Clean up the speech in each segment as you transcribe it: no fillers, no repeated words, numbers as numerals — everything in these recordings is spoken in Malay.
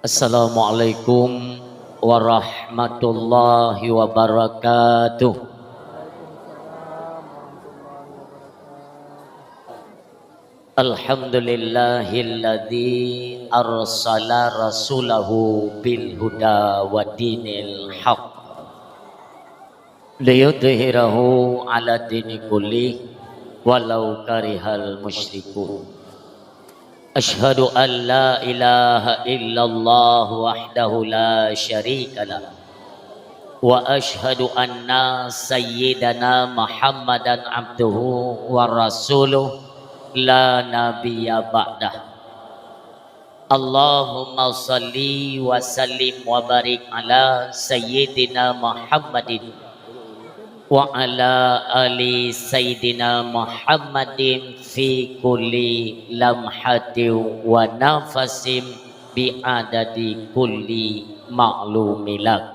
Assalamualaikum warahmatullahi wabarakatuh. Alhamdulillahilladzi arsala rasulahu bil huda wa dinil haq liyudhhirahu ala dini kulli walau karihal musyrikun. Asyhadu an la ilaha illallah wahdahu la syarika lah wa asyhadu anna sayyidana Muhammadan abduhu wa rasuluh la nabiyya ba'dah. Allahumma salli wa sallim wa barik ala sayyidina Muhammadin wa ala ali sayyidina Muhammadin fi kulli lamhatin wa nafasim bi adadi kulli ma'lumilak.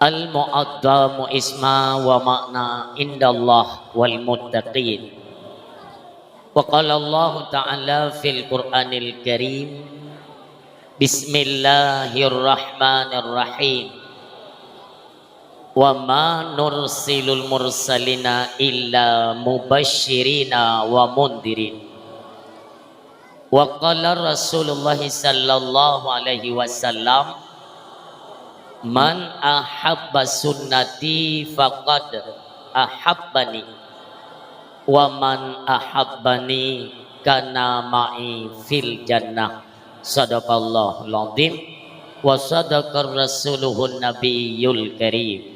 Al mu'addamu isma wa makna indallah wal muttaqin. Wa qala Allah ta'ala fil Qur'anil Karim, Bismillahirrahmanirrahim. Wa ma nursilul mursalina illa mubashirina wa mundirin. Wa qala Rasulullah sallallahu alaihi wasallam, man ahabba sunnati faqad ahabbani wa man ahabbani kana ma'i fil jannah. Sadaqallahul azim wa sadaqar rasuluhun nabiyyul karim.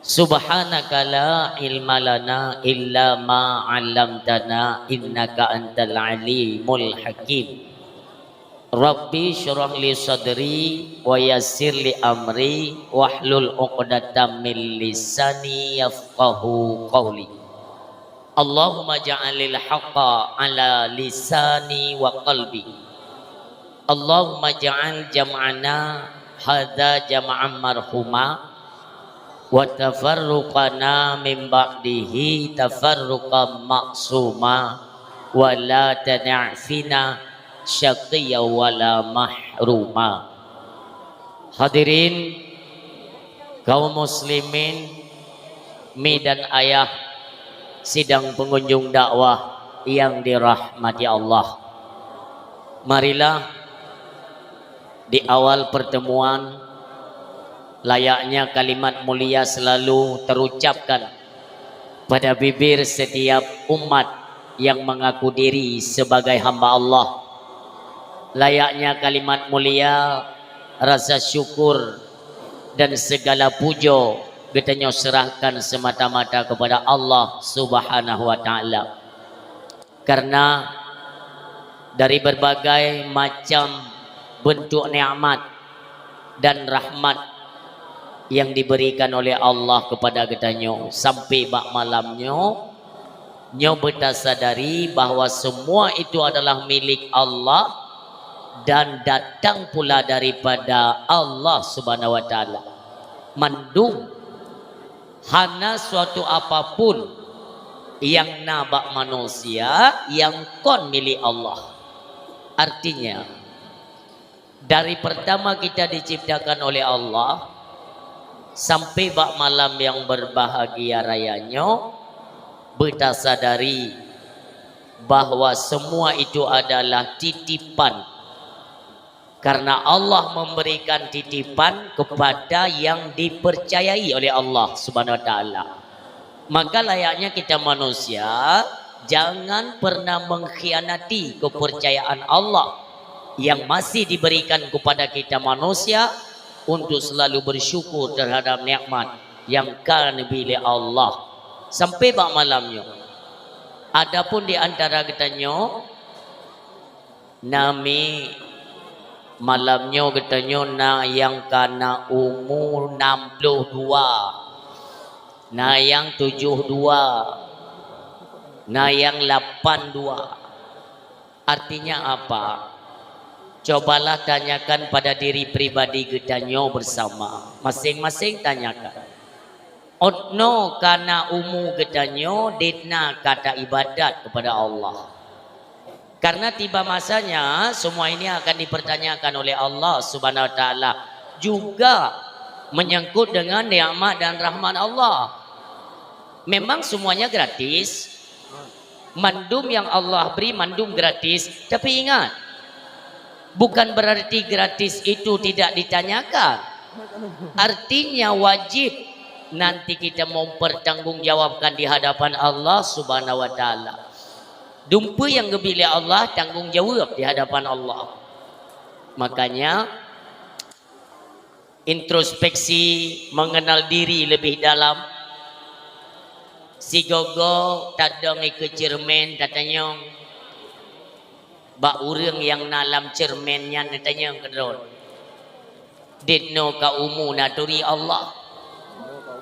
Subhanaka la ilma lana illa ma 'allamtana innaka antal alimul hakim. Rabbi syrah li sadri wa yassir li amri wahlul 'uqdatam min lisani yafqahu qawli. Allahumma ja'alil haqqa ala lisani wa qalbi. Allahumma ja'al jam'ana hadza jam'an marhuma wa tafarruqana min ba'dihi tafarruqan ma'suma wa la tana'fina syaqiyya wa la mahruma. Hadirin kaum muslimin, mi dan ayah sidang pengunjung dakwah yang dirahmati Allah, marilah di awal pertemuan layaknya kalimat mulia selalu terucapkan pada bibir setiap umat yang mengaku diri sebagai hamba Allah. Layaknya kalimat mulia, rasa syukur dan segala puja kita serahkan semata-mata kepada Allah Subhanahu wa taala. Karena dari berbagai macam bentuk nikmat dan rahmat yang diberikan oleh Allah kepada kita sampai bak malamnya bertasadari bahwa semua itu adalah milik Allah dan datang pula daripada Allah Subhanahu wa taala. Mandung hana suatu apapun yang nabak manusia yang kon milik Allah. Artinya dari pertama kita diciptakan oleh Allah sampai bak malam yang berbahagia rayanya, bertasadari bahwa semua itu adalah titipan. Karena Allah memberikan titipan kepada yang dipercayai oleh Allah Subhanahu wa taala. Maka layaknya kita manusia jangan pernah mengkhianati kepercayaan Allah yang masih diberikan kepada kita manusia, untuk selalu bersyukur terhadap nikmat yang kan milik Allah sampai bak malamnya. Adapun di antara kitanya nami malamnya kitanya na yang kana umur 62, na yang 72, na yang 82. Artinya apa? Cobalah tanyakan pada diri pribadi kita bersama, masing-masing tanyakan. Otno kana umu gedanyo ditna kata ibadat kepada Allah. Karena tiba masanya semua ini akan dipertanyakan oleh Allah Subhanahu wa taala, juga menyangkut dengan nikmat dan rahmat Allah. Memang semuanya gratis. Mandum yang Allah beri mandum gratis, tapi ingat, bukan berarti gratis itu tidak ditanyakan. Artinya wajib nanti kita mempertanggungjawabkan di hadapan Allah Subhanahu wa taala. Dumpa yang gebila Allah tanggung jawab di hadapan Allah. Makanya introspeksi, mengenal diri lebih dalam. Si gogo tadong ke cermin tatanya ba urang yang nalam cerminnya tatanya kedon. Ditno ka umu naturi Allah.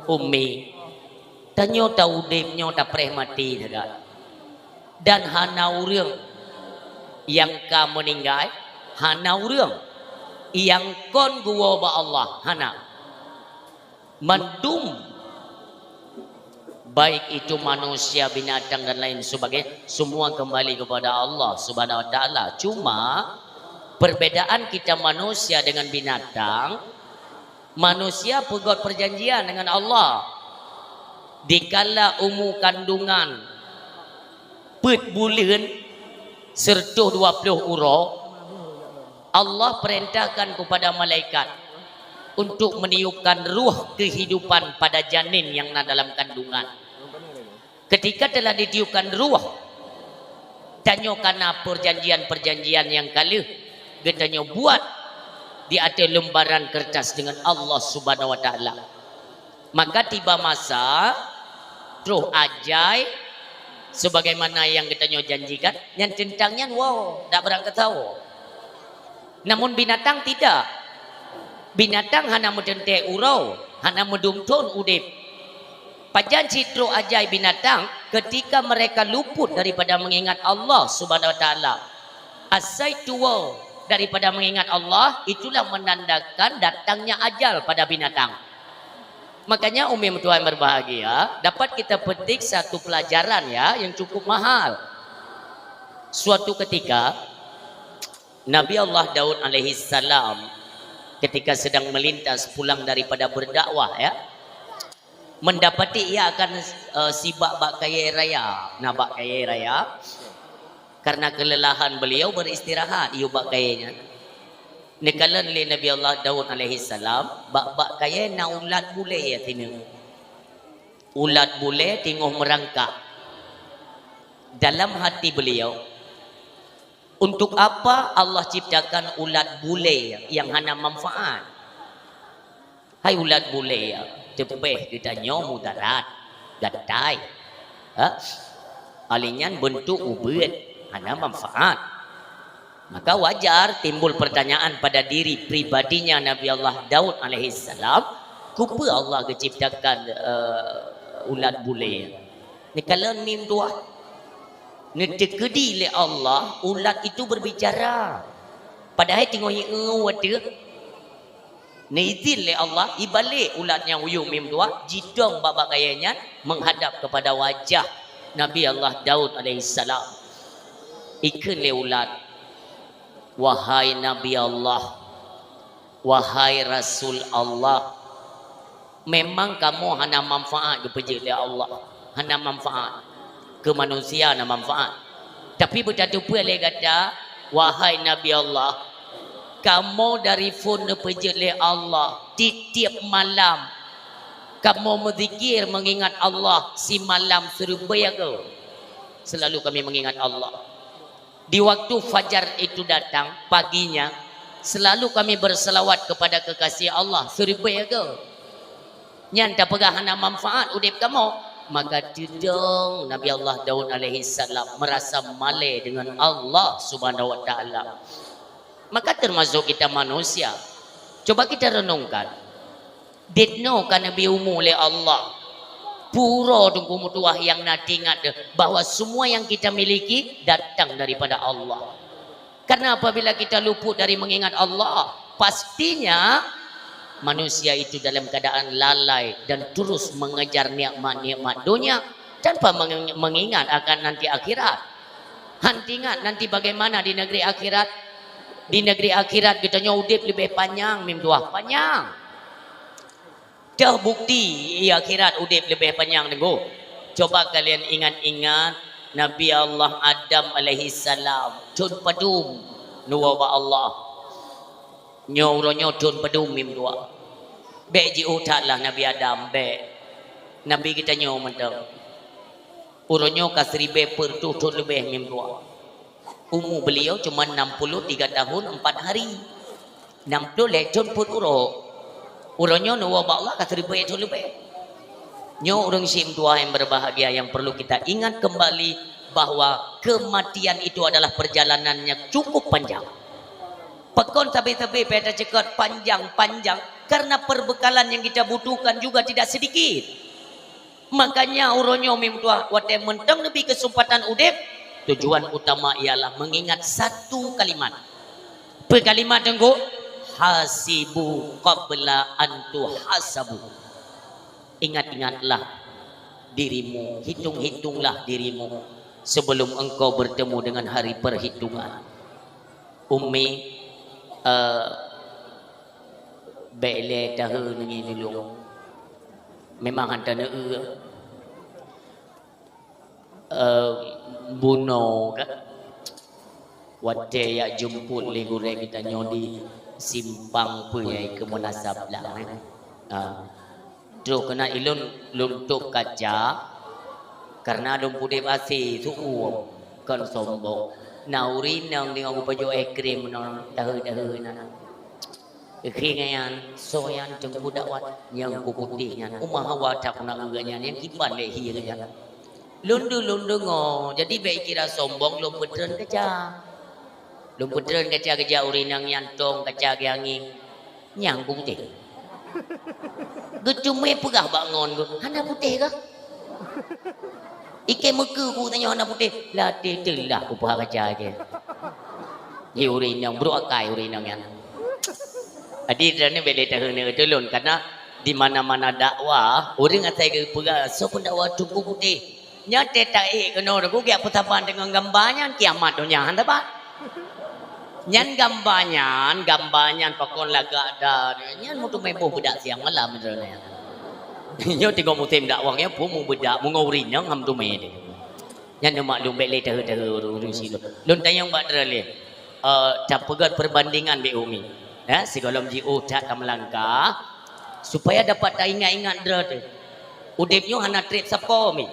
Umi tanyo tau udipnyo ta preh mati tada. Dan hana urang yang ka meninggal, hana urang yang kon guwa ba Allah, hana mandum, baik itu manusia, binatang dan lain sebagainya, semua kembali kepada Allah Subhanahu wa taala. Cuma perbedaan kita manusia dengan binatang, manusia pegot perjanjian dengan Allah. Dikala umur kandungan pet bulan sertuh 20 urang, Allah perintahkan kepada malaikat untuk meniupkan ruh kehidupan pada janin yang ada dalam kandungan. Ketika telah ditiupkan ruh, tanya karena perjanjian-perjanjian yang kala getanya buat di atas lembaran kertas dengan Allah Subhanahu wa taala. Maka tiba masa roh ajai sebagaimana yang kita janjikan, yang tentangnya wow, tak berangkat tahu. Namun binatang tidak. Binatang hanya mendentek urau, hanya mendumtun udip. Pajan citro ajai binatang ketika mereka luput daripada mengingat Allah Subhanahu wa taala. Asaitu wow, daripada mengingat Allah, itulah menandakan datangnya ajal pada binatang. Makanya umi Tuhan berbahagia, dapat kita petik satu pelajaran ya yang cukup mahal. Suatu ketika Nabi Allah Daud alaihi salam ketika sedang melintas pulang daripada berdakwah ya, mendapati ia akan sibak bak kaya raya, nabak kaya raya. Karena kelelahan beliau beristirahat, ia bak kayanya. Nekalan oleh Nabi Allah Daud alaihi salam, bak kaya na ulat bule ya tinu. Ulat bule tinguh merangkak. Dalam hati beliau, untuk apa Allah ciptakan ulat bule yang hanya manfaat? Hai ulat bule ya, tepeh kita nyomu darat, gatai. Alinyan bentuk ubet, hanya manfaat. Maka wajar timbul pertanyaan pada diri pribadinya Nabi Allah Daud alaihi salam, kupa Allah keciptakan ulat bule. Ni kalau mim tua, ni tekedi le Allah, ulat itu berbicara. Padahal tengok yang wada, ni izin le Allah, ibalik ulatnya uyung mim tua, jidong babak kayanya menghadap kepada wajah Nabi Allah Daud alaihi salam. Ikan le ulat. Wahai Nabi Allah, wahai Rasul Allah, memang kamu hanya manfaat kepada Allah, hanya manfaat ke manusia, hanya manfaat. Tapi bertatu pun dia kata, wahai Nabi Allah, kamu dari phone kepada Allah tiap malam, kamu berzikir mengingat Allah si malam serba ke? Selalu kami mengingat Allah. Di waktu fajar itu datang paginya, selalu kami berselawat kepada kekasih Allah serba ke? Nyanta pegahana manfaat udip kamu. Maka tidak, Nabi Allah Daud alaihi salam merasa malai dengan Allah Subhanahu wa taala. Maka termasuk kita manusia. Coba kita renungkan. Ditno kan Nabi umur oleh Allah. Pura tunggu mutuah yang nanti ingat bahwa semua yang kita miliki datang daripada Allah. Karena apabila kita luput dari mengingat Allah, pastinya manusia itu dalam keadaan lalai dan terus mengejar nikmat-nikmat dunia tanpa mengingat akan nanti akhirat. Hanti ingat nanti bagaimana di negeri akhirat? Di negeri akhirat kita nyudip lebih panjang mim tua panjang. Terbukti di akhirat udip lebih panjang tengok. Coba kalian ingat-ingat Nabi Allah Adam alaihi salam cun padum nuwa ba Allah. Nyoronyo cun padum mim tua. Be ji utatlah Nabi Adam be. Nabi kita nyo mentang. Uronyo kasribe pertu cun lebih mim tua. Umur beliau cuma 63 tahun 4 hari. 60 lecun pun uro. Uronyo nuwa ba Allah kasribe cun lebih. Nyo orang sim tua yang berbahagia yang perlu kita ingat kembali bahwa kematian itu adalah perjalanannya cukup panjang. Pekon tabe-tabe pada cekat panjang-panjang karena perbekalan yang kita butuhkan juga tidak sedikit. Makanya uronyo mim tua wate mentang lebih kesempatan udep tujuan utama ialah mengingat satu kalimat. Kalimat tenggo hasibu qabla antu hasabu. Ingat-ingatlah dirimu, hitung-hitunglah dirimu sebelum engkau bertemu dengan hari perhitungan. Ummi bele tahu ni dulu. Memang hantar buno kan. Wate ya jemput le goreng kita nyodi simpang puyai ke munasab lah. Terus kena ilun luntuk kaca karena dom pude basi suu kan sombong nauri nang dengan baju ekrim nang tahu na keringan soyan jeng budak wat yang putihnya umah hawa tak nak nganya yang kiban le hirnya lundu ngo jadi baik kira sombong lom pedren kaca kerja urinang nyantong kaca gianging nyang putih Gecume pegah bangun tu. Hana putih ke? Ike muka ku tanya hana putih. Lah telah ku pahak kaca ke. Ye urinang bro akai urinang yan. Adi drane bele tahun ni tulun karena di mana-mana dakwah orang atai ke pegah so pun dakwah cukup putih. Nya tetak kena ku giat petapan dengan gambarnya kiamat dunia handa ba. Nyan gambanyan pakon laga ada nyan mutu mebo bedak siang malam sebenarnya nyo tengok mutim dakwahnya pun mu bedak mu ngaurin yang ham tu me nyan maklum bele dah urus situ lun tayang bak drale capegat perbandingan be umi ya sigolom ji utat melangkah supaya dapat ingat-ingat dra tu udipnyo hana trip sapo mi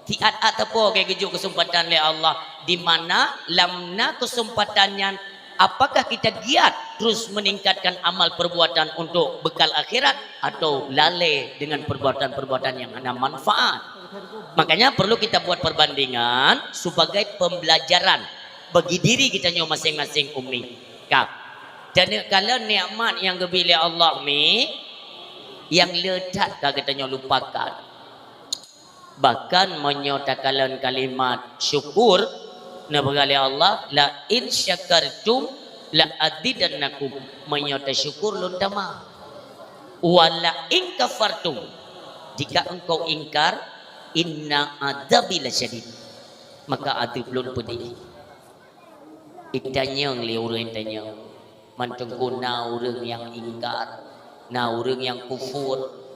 tiat atapo ke gejuk kesempatan le Allah di mana lamna kesempatannya apakah kita giat terus meningkatkan amal perbuatan untuk bekal akhirat atau lalai dengan perbuatan-perbuatan yang ada manfaat. Makanya perlu kita buat perbandingan sebagai pembelajaran bagi diri kita masing-masing ummi. Dan kalau nikmat yang diberi Allah mi yang letak kita lupakan. Bahkan menyatakan kalimat syukur nabi Allah la in syakartum la azidannakum menyata syukur lundama wala in kafartum jika engkau ingkar inna adzabi lasyadid maka adab lun pedih itanya ngeliureun tanya mantengku na urang yang ingkar na urang yang kufur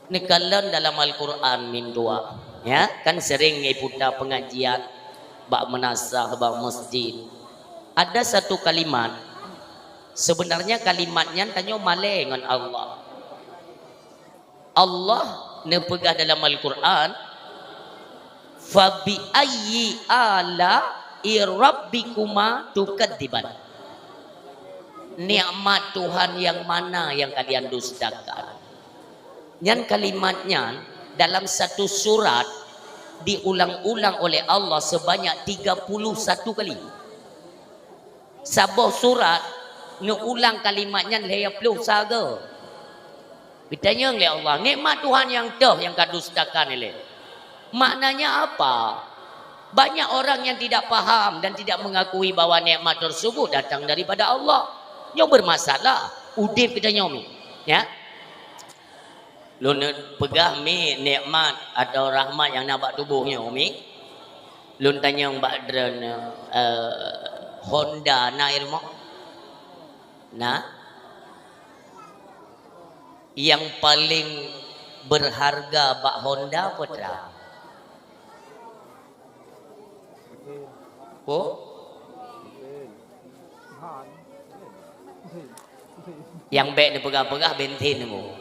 nekalan dalam Al-Quran min doa ya kan sering iputa pengajian bak menasah bak masjid ada satu kalimat sebenarnya kalimatnya tanya malai dengan Allah nepegah dalam Al-Quran fa bi ayyi ala rabbikuma tukadziban nikmat Tuhan yang mana yang kalian dustakan. Yang kalimatnya dalam satu surat diulang-ulang oleh Allah sebanyak 31 kali. Sebuah surat ngulang kalimatnya leya puluh saga. Ditanya oleh Allah, nikmat Tuhan yang yang kadustakan ini. Maknanya apa? Banyak orang yang tidak paham dan tidak mengakui bahwa nikmat tersebut datang daripada Allah. Nyo bermasalah, udip kita nyomi, ya. Lu pegah mi nikmat atau rahmat yang nampak tubuhnya umi Lun tanya Mbak Dren Honda na ilmu. Nah, yang paling berharga Mbak Honda putra. Oh, yang baik ni pegah-pegah bentin mu.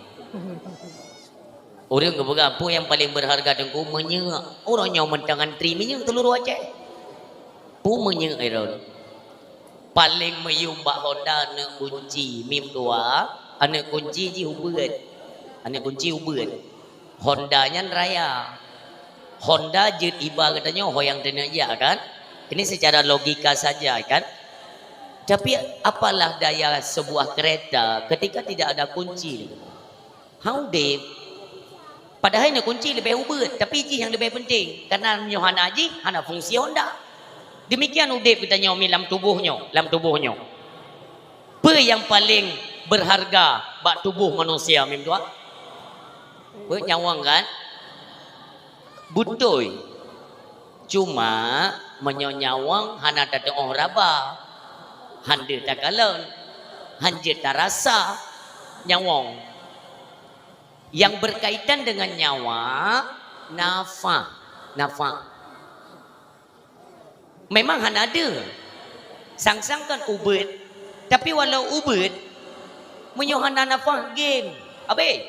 Orang ke pegah apa yang paling berharga dengku menye. Orangnya mentangan tri menye telur wajah. Pu menye iron. Paling mayum Mbak Honda ne kunci mim tua, ane kunci ji ubet. Ane kunci ubet. Hondanya raya. Honda jid iba katanya hoyang tenaja kan. Ini secara logika saja kan. Tapi apalah daya sebuah kereta ketika tidak ada kunci. How they? Padahal ini kunci lebih ubet, tapi ji yang lebih penting. Karena hana ji, hana fungsi Honda. Demikian udip kita nyomi dalam tubuhnya, Apa yang paling berharga bak tubuh manusia mim tua? Nyawang kan? Betul. Cuma menyonyawang hana tatong raba. Hande takalan. Hanje tarasa nyawang. Yang berkaitan dengan nyawa nafah. Memang hana ada. Sang-sang kan ubet. Tapi walau ubet menyohana nafah game. Abe.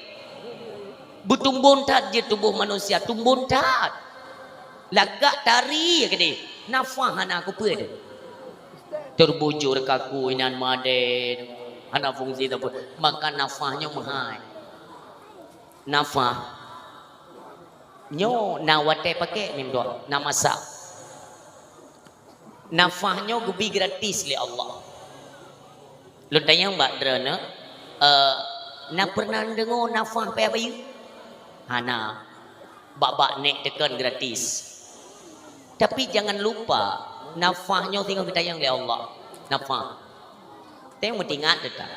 Bertumbun tat je tubuh manusia, tumbun tat. Lagak tari ke dia. Nafah hana aku pun. Terbujur kaku inan maden. Hana fungsi tu. Maka nafahnya mahal. Nafah. Nyo nawate pakai mimdo. Na masak. Nafahnya gubi gratis li Allah. Lu tanya Mbak Drana, na pernah dengar nafah pe apa you? Hana. Bak nek tekan gratis. Tapi jangan lupa nafahnya tinggal kita yang li Allah. Nafah. Tengok mesti ingat dekat.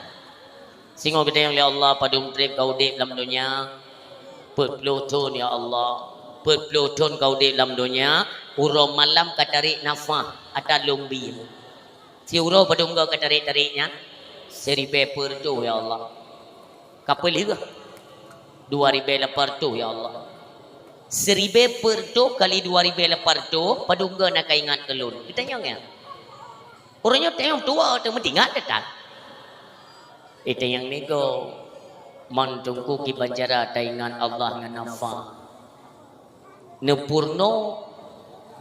Sehingga kita yang li Allah pada trip kau dip dalam dunia. Perpelutun ya Allah. Perpelutun kau dip dalam dunia. Uro malam katarik nafah atau lumbi. Si uro pada unggal katarik-tariknya. Seri paper tu ya Allah. Kapal juga. 2000 lepar tu ya Allah. 1000 per tu kali 2000 lepar tu. Pada unggal nak ingat kelun. Kita tanya. Orangnya tengok tua tu mesti ingat tak? Itu yang ni go. Mantungku ki banjara taingan Allah dengan nafah. Nepurno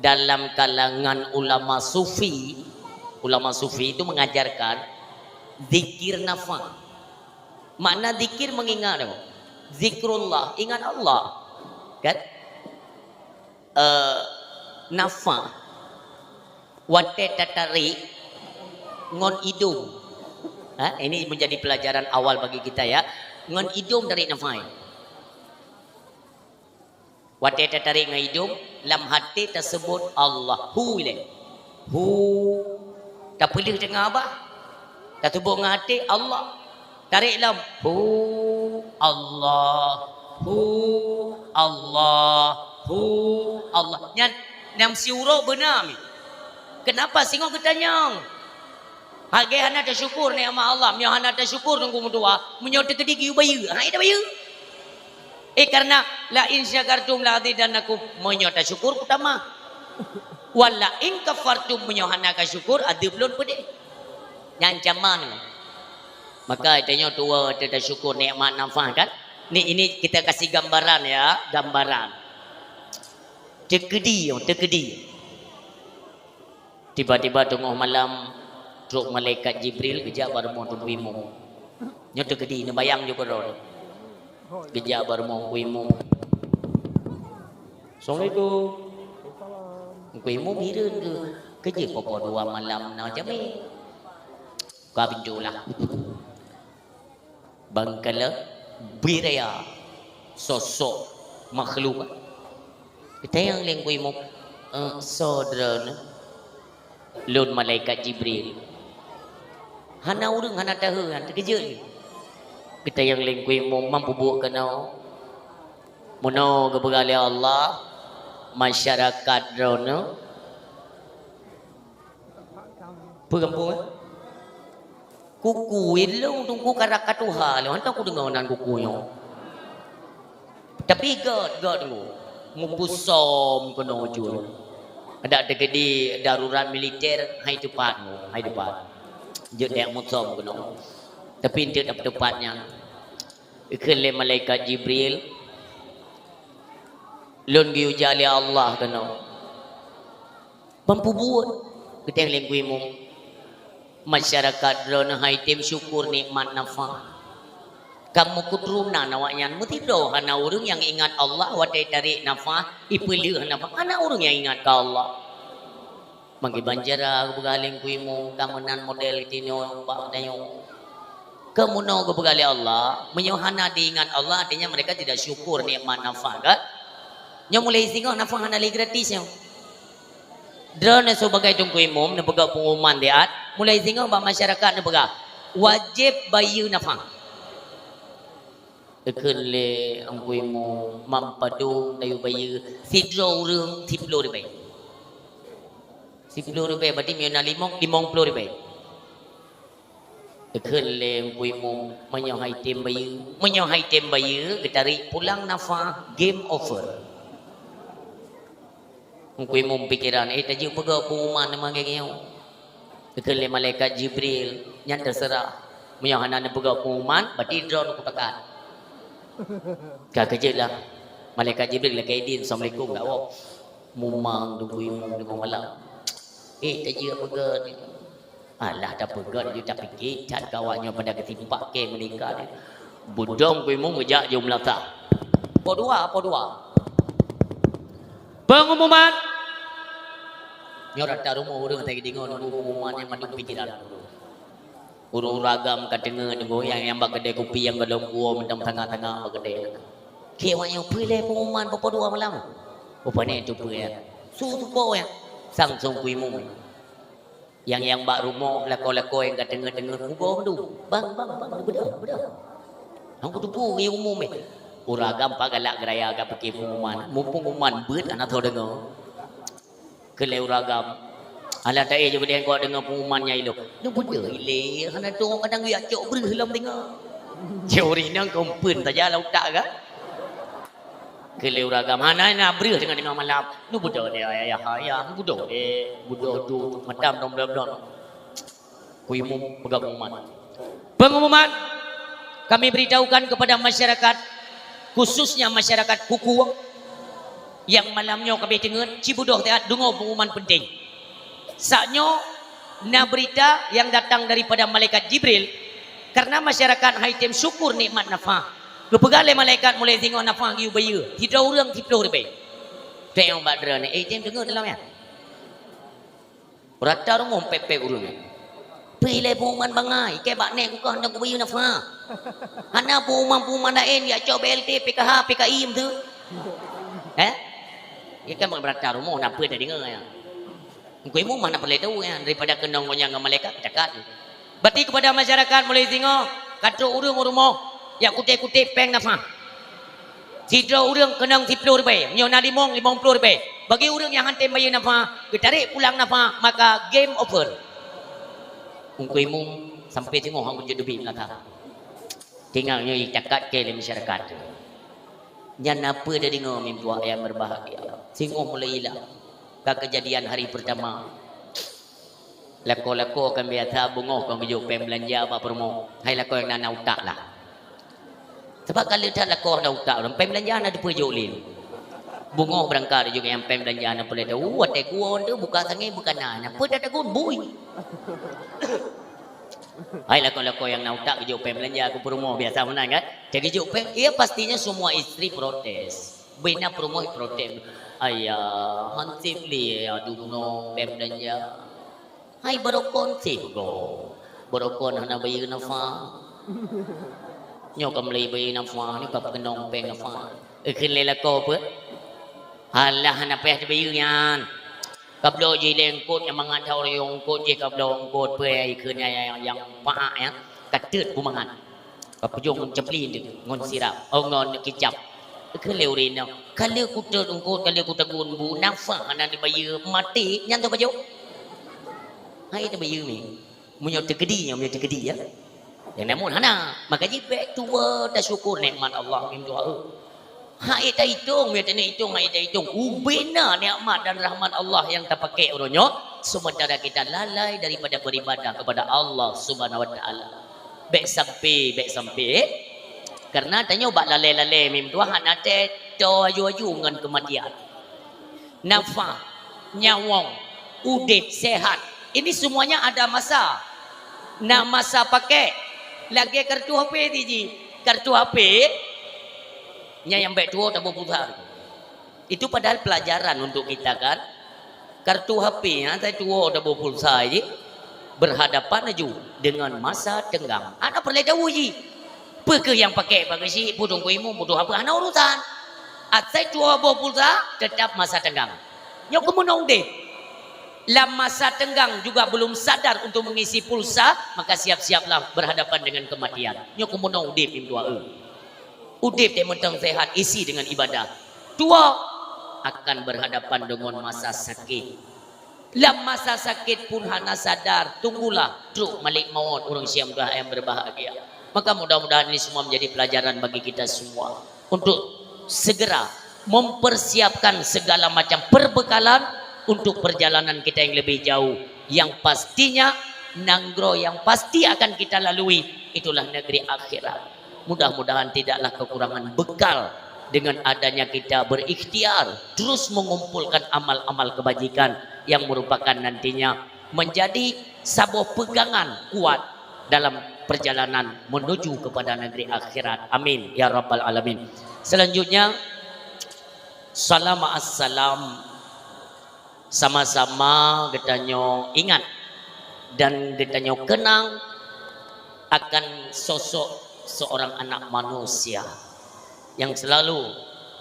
dalam kalangan ulama sufi itu mengajarkan zikir nafah. Makna zikir mengingat apa? Zikrullah, ingat Allah. Kan? Nafah. Wate tatari ngon idung. Ini menjadi pelajaran awal bagi kita ya. Ngon idung dari nafah. Wate tatari ngon idung. Lam hati tersebut Allah hu ile hu tak pilih dengan apa tak tubuk dengan hati Allah tarik lam hu Allah nyam siuro benar mi. Kenapa singo ketanyang hage hana tersyukur ni ama Allah mio hana tersyukur tunggu mudua menyo tekedi giu bayu ida bayu karena la in syakartum la azidannakum menyota syukur utama. Wala in kafartum menyohana ka syukur adibulun pede. Nyancaman. Maka itanya tua ada syukur nikmat nafah kan? Ini kita kasih gambaran ya, gambaran. Tekedi. Tiba-tiba tengah malam truk malaikat Jibril kejap baru mau tubuhimu. Nyo tekedi ni bayang juga roh. Kejap baru mau kuimu. Assalamualaikum. Kuimu miren ke? Kerja papa 2 malam nak macam ni. Kau pinjulah. Bangkala biraya sosok makhluk. Kita yang leng kuimu saudara lun malaikat Jibril. Hana urang hana tahu hana kerja ni. Kita yang lingkui mampu buat kena mono kebergali Allah masyarakat drone Perempuan kuku ilung tunggu karak katuha le hantar aku dengar nan kukunya tapi god tu mupusom kono jul ada tegedi darurat militer hai tepat je dek musom kono tapi dia dapat tepatnya ikhle malaikat Jibril lon gi ujali Allah kono mampu buat kita yang lengkuimu masyarakat drone hai tim syukur nikmat nafa kamu kutruna nawaknya mutido hana urang yang ingat Allah wadai tarik nafa ipelih nafa hana urang yang ingat ke Allah mangki banjara begaling kuimu kamanan model tino pak dayo kamu no begali Allah menyohana diingat Allah artinya mereka tidak syukur nikmat nafa kan nya mulai singgah nafa hana li gratis yo drone sebagai tungku umum na pegak pengumuman dia mulai singgah ba masyarakat na pegak wajib bayu nafang ekele angku umum mampadu dayu bayu sidro urang 10 ribu 10 ribu berarti miona 50 ribu ekele angku umum menyohai tim bayu ketarik pulang nafah game over Kui mum pikiran tadi pega pengumuman memang kayak gitu. Malaikat Jibril yang terserah. Menyahana pega pengumuman berarti drone aku tekan. Kak kerja lah. Malaikat Jibril lah kaidin Assalamualaikum enggak wah. Mumang dugui mum di malam. Tadi pega ni. Alah dah pega dia tak fikir cat kawannya pada ketimpak ke menikah ni. Budong kui mum ngejak jumlah tak. Po dua. Pengumuman nyorat rumah orang tadi dengar pengumuman yang manduk pikiran urung ragam kadengar dengar yang bak kedai kopi yang dalam gua mendam tengah-tengah bak kedai kewan yang pilih pengumuman papa 2 malam rupanya itu pilih susu po ya sangsung kuimu yang bak rumah lako-lako yang kadengar gua tu bang bedah aku tu pu umum uragam pagalak geraya agak pakai pengumuman mumpung pengumuman beut anak tahu dengar kelai uragam ala tak je boleh kau dengar pengumumannya itu nu budak ile hana tu orang kadang ya cok ber helam dengar teori nang kompun saja lau tak kan kelai uragam hana na ber dengar malam nu budak dia ayah budak tu madam dom kuimu pegang pengumuman kami beritahukan kepada masyarakat khususnya masyarakat kuku yang malamnya kami dengar Cibudoh teat dengar pengumuman penting saknyo na berita yang datang daripada malaikat Jibril karena masyarakat haitim syukur nikmat nafah kepegale malaikat mulai tengok nafah giu bayu tidak orang 10 ribu tengok badra ni tim dengar dalam ya rata rumah pepe urang pilih pengumuman bangai ke bak nek ku hendak bayu nafah hana pengumuman lain ya coba BLT PKH PKI tu ya kan berata rumah nak apa dah dengar ya Kau mu mana boleh tahu ya daripada kenang yang malaikat dekat. Berarti kepada masyarakat mulai tengok kata urang rumah yang kutip-kutip peng nafah. Sidra urang kenang 10 ribu, nyona 50 ribu. Bagi urang yang hantar bayar nafah, ditarik pulang nafah, maka game over. Kau mu sampai tengok hang jadi duit belakang. Tinggalnya dekat ke masyarakat. Yang apa dah dengar mimpi yang berbahagia. Tengok mulai hilang. Kejadian hari pertama lako-lako kan biasa bungoh kan kerja pem belanja apa promo hai lako yang nak utak lah sebab kalau tak lako nak utak orang pem belanja nak dipujuk lin bungoh berangkat juga yang pem belanja nak boleh tahu watai gua tu buka sangai bukan nak apa dah takut bui hai lako-lako yang nak utak kerja pem belanja aku promo biasa menang kan jadi kerja pem ia pastinya semua isteri protes bina promo protes ayah hansip li aduh no pem belanja hai barokon sip go barokon hana bayi nafa nyo kam lei bayi nafa ni kap kenong peng nafa kin le la ko pe halah hana peh bayi yan kap lo ji leng kot yang mangan thau yong kot je kap lo kot pe ai kin yang pa ya katet bu mangan kap jong cepli ngon sirap ngon kicap ke leurin no kalau kuda ungkut kalau kuda gun bu nafa hana dibayar mati nyan tu baju Hai tu bayu ni. Munyo terkedi ya. Yang namun hana, makanya baik tua dah syukur nikmat Allah min doa. Hai dah hitung, dia tak hitung, hai dah hitung. Ubena nikmat dan rahmat Allah yang terpakai orangnya sementara kita lalai daripada beribadah kepada Allah Subhanahu wa taala. Baik sampai. Karena tanya ubat lalai mim tua hana teto aju dengan kematian. Nafas, nyawang, udip, sehat. Ini semuanya ada masa. Nak masa pakai lagi kartu HP tiji. Kartu HP nya yang baik tua tak berputar. Itu padahal pelajaran untuk kita kan. Kartu HP ya saya tua tak berpulsa je. Berhadapan aja dengan masa tenggang. Anak perlu tahu je. Apa yang pakai si pudung kuimu pudung apa anak urusan. Saya tua berpulsa tetap masa tenggang. Nyok kemunong deh. Dalam masa tenggang juga belum sadar untuk mengisi pulsa, maka siap-siaplah berhadapan dengan kematian. Nyok kemunong udip im tua. Udip yang mentang sehat isi dengan ibadah. Tua akan berhadapan dengan masa sakit. Dalam masa sakit pun hana sadar, tunggulah truk malik maut orang siam tua yang berbahagia. Maka mudah-mudahan ini semua menjadi pelajaran bagi kita semua untuk segera mempersiapkan segala macam perbekalan untuk perjalanan kita yang lebih jauh, yang pastinya nanggro yang pasti akan kita lalui itulah negeri akhirat. Mudah-mudahan tidaklah kekurangan bekal dengan adanya kita berikhtiar terus mengumpulkan amal-amal kebajikan yang merupakan nantinya menjadi sebuah pegangan kuat dalam perjalanan menuju kepada negeri akhirat. Amin ya rabbal alamin. Selanjutnya salam assalam. Sama-sama getanyo ingat dan getanyo kenang akan sosok seorang anak manusia yang selalu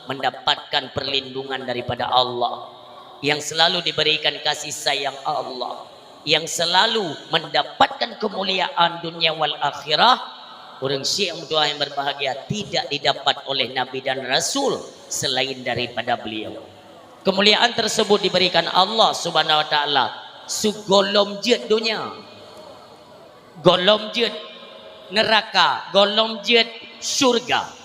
mendapatkan perlindungan daripada Allah, yang selalu diberikan kasih sayang Allah, yang selalu mendapatkan kemuliaan dunia wal akhirah. Orang Syiah yang berbahagia tidak didapat oleh Nabi dan Rasul selain daripada beliau. Kemuliaan tersebut diberikan Allah Subhanahu wa taala sugolom jet dunia, golom jet neraka, golom jet surga.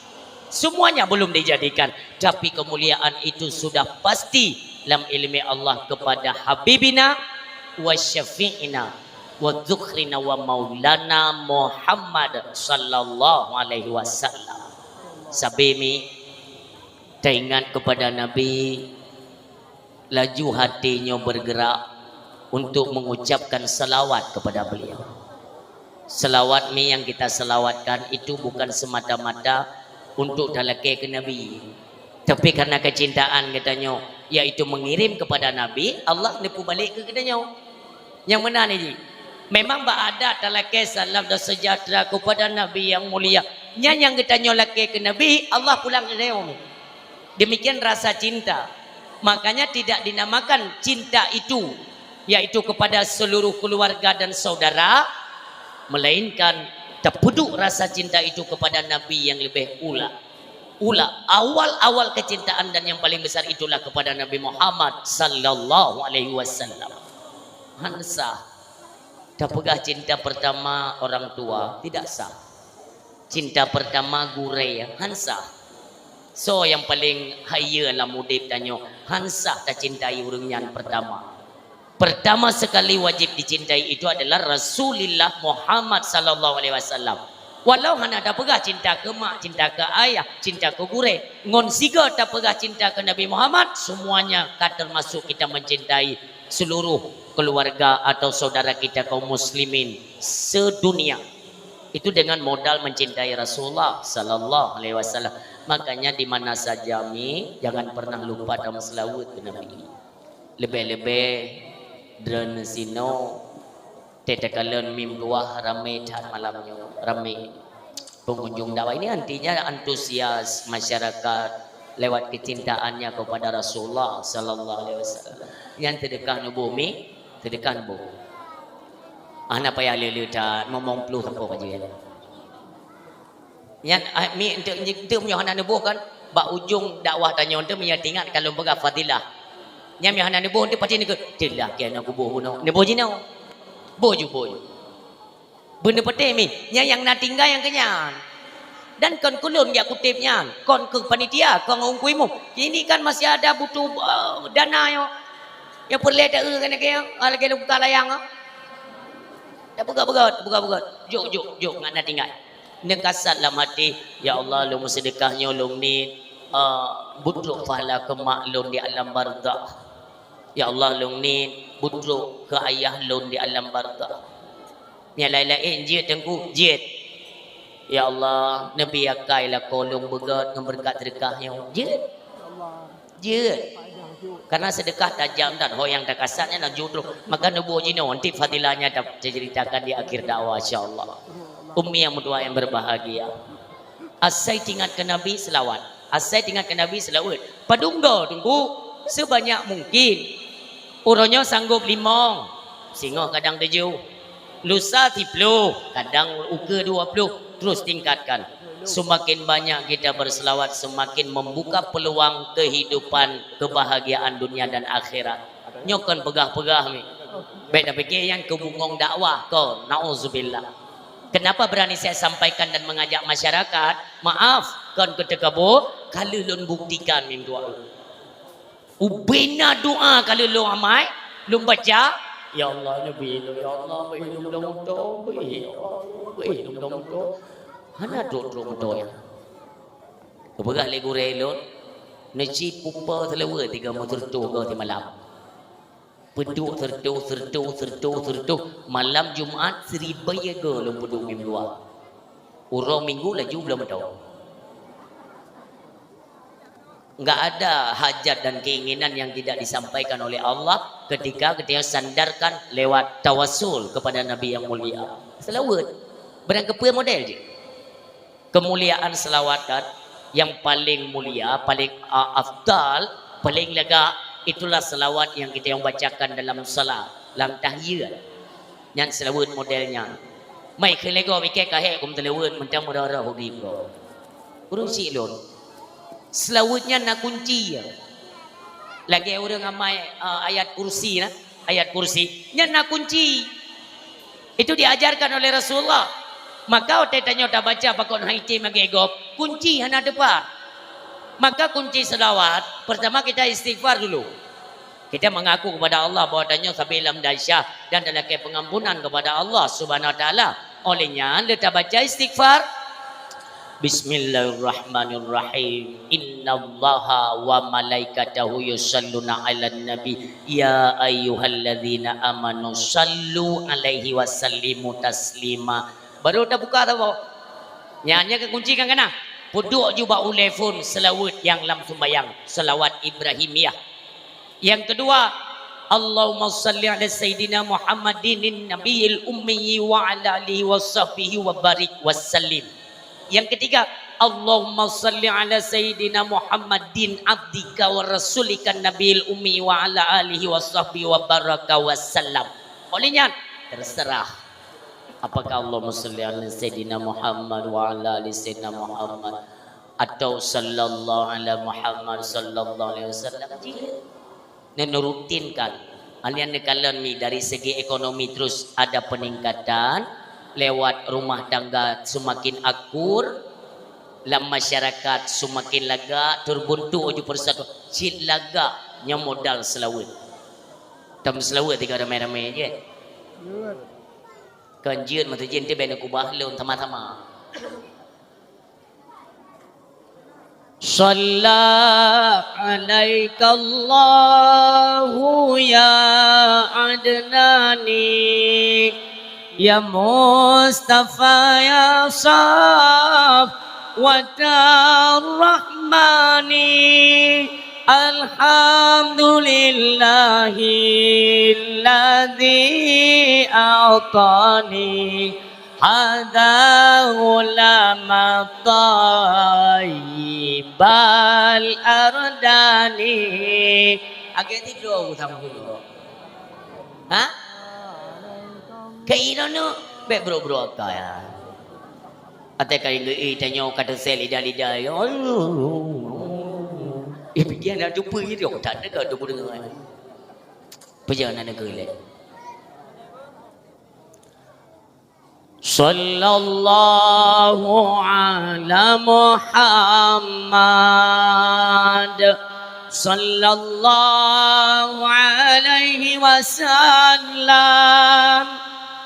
Semuanya belum dijadikan, tapi kemuliaan itu sudah pasti dalam ilmu Allah kepada Habibina wa syafi'ina wa dzukhrina wa maulana Muhammad sallallahu alaihi wasallam. Sabimi teringat kepada Nabi, laju hatinya bergerak untuk mengucapkan salawat kepada beliau. Salawat ni yang kita salawatkan itu bukan semata-mata untuk dalake ke Nabi, tapi karena kecintaan katanya, yaitu mengirim kepada Nabi, Allah nepu balik ke katanya. Yang mana ni? Memang ada dalake salam dan sejahtera kepada Nabi yang mulia. Yang katanya lake ke Nabi, Allah pulang ke dia. Demikian rasa cinta. Makanya tidak dinamakan cinta itu yaitu kepada seluruh keluarga dan saudara, melainkan terpeduk rasa cinta itu kepada Nabi yang lebih ula. Awal-awal kecintaan dan yang paling besar itulah kepada Nabi Muhammad sallallahu alaihi wasallam. Hansa tak pegah cinta pertama orang tua tidak sah. Cinta pertama gurei hansa. So yang paling haya lah mudib tanya, hansah tak cintai orang yang pertama. Pertama sekali wajib dicintai itu adalah Rasulullah Muhammad sallallahu alaihi wasallam. Walau hana tak pegah cinta ke mak, cinta ke ayah, cinta ke gure, ngon siga tak pegah cinta ke Nabi Muhammad, semuanya termasuk kita mencintai seluruh keluarga atau saudara kita kaum muslimin sedunia. Itu dengan modal mencintai Rasulullah sallallahu alaihi wasallam. Makanya di mana saja mi jangan pernah lupa dalam selawat ke Nabi. Lebih-lebih dren sino tetekalen mim luah ramai tat malamnya ramai pengunjung dakwah ini artinya antusias masyarakat lewat kecintaannya kepada Rasulullah sallallahu alaihi wasallam. Yang terdekat nu bumi, terdekat bu. Anak payah lele tat ngomong puluh apa aja. Yang mi untuk punya anak nubuh kan bak ujung dakwah tanya untuk menyatingat kalau berapa fadilah. Yang mi anak nubuh untuk pasti ni ke jelah ke anak kubuh no. Nubuh jinau. Boju. Benda penting ni, yang nak tinggal yang kenyang. Dan kon kulun ya kutipnya, kon ke panitia, kon ngungkuimu. Ini kan masih ada butuh dana yo. Yang perlu ada kan kaya, lagi lu buka layang. Dah buka. Jok ngak nak tinggal. Nekasat dalam hati, ya Allah lu sedekahnya lu ni butruk pahala ke mak lu di alam barzakh. Ya Allah lu ni butruk ke ayah lu di alam barzakh. Yang lain-lain jit tengku jit. Ya Allah Nabi akailah kolong begat dengan berkat sedekahnya. Jit. Karena sedekah tajam dan yang tak kasarnya nak judul. Maka nubuh jino nanti fadilahnya dapat diceritakan di akhir dakwah insyaallah. Ummi yang berdoa yang berbahagia. Asai tingkat ke Nabi selawat. Padungga tunggu sebanyak mungkin. Orangnya sanggup 5. Singoh kadang 7. Lusa 10. Kadang uke 20. Terus tingkatkan. Semakin banyak kita berselawat, semakin membuka peluang kehidupan, kebahagiaan dunia dan akhirat. Nyokan pegah-pegah ni. Baik dah fikir yang kebungong dakwah kau. Na'udzubillah. Kenapa berani saya sampaikan dan mengajak masyarakat? Maaf, kan ketekabo, kalau lun buktikan min doa. Ubina doa kalau lun amai, lun baca, ya Allah Nabi, ya Allah, Hana doa ya. Kebegah legu relon, neci pupa terlewa 3 motor tu kau di malam. Peduk sertuh malam Jumaat 1000 ke lom peduk minggu luar. Orang minggu laju belum tahu. Enggak ada hajat dan keinginan yang tidak disampaikan oleh Allah ketika sandarkan lewat tawasul kepada Nabi yang mulia. Selawat. Berang kepa model je. Kemuliaan selawat kan yang paling mulia, paling afdal, paling lega. Itulah selawat yang kita yang bacakan dalam salat, dalam tahiyat. Yang selawat modelnya. Mai kelego mikir kahek kum telawat mentang mudara hogi bro. Urung si lon. Selawatnya nak kunci ya. Lagi orang amai ayat kursi nah, ayat kursi. Nya nak kunci. Itu diajarkan oleh Rasulullah. Maka otak tanya tak baca pakon haiti magegop, kunci hana depan. Maka kunci selawat, pertama kita istighfar dulu. Kita mengaku kepada Allah bahwasanya sabilam dahsyat dan dalam pengampunan kepada Allah Subhanahu wa taala. Olehnya kita baca istighfar. Bismillahirrahmanirrahim. Innallaha wa malaikatahu yusalluna 'alan nabi ya ayyuhalladzina amanu sallu 'alaihi wasallimu taslima. Baru dah buka tahu. Nyanya ke kunci kan kena. Puduk juga telefon selawat yang lam sembayang, selawat Ibrahimiyah. Yang kedua, Allahumma salli ala sayyidina Muhammadin nabiyil ummi wa ala alihi washabbihi wa barik wasallim. Yang ketiga, Allahumma salli ala sayyidina Muhammadin abdika wa rasulika nabiyil ummi wa ala alihi washabbihi wa baraka wasallam. Olehnya terserah. Apakah Allahumma salli ala sayyidina Muhammad wa ala ali sayyidina Muhammad atau sallallahu ala Muhammad sallallahu alaihi wasallam. Nenurutinkan. Alian nekalan ni dari segi ekonomi terus ada peningkatan lewat rumah tangga semakin akur, dalam masyarakat semakin lega, terbuntu uju persatu. Cil lega nya modal selawat. Tam selawat tiga ramai-ramai je. Kanjian mata jin tu benda kubah lun sama-sama. Shalla alaika Allahu ya adnani ya Mustafa ya Saf wa rahmani. Alhamdulillahilladzi a'tani hada ulama tayyibal ardani. Agak tidur sama dulu. Ha? Kayak ini baik bro-bro kaya. Ate kali tanya kata sel lidah-lidah. Pergi nak jumpa dia tak ada ke tu dengar. Perjalanan negara lain. Sallallahu ala Muhammad sallallahu alaihi wasallam.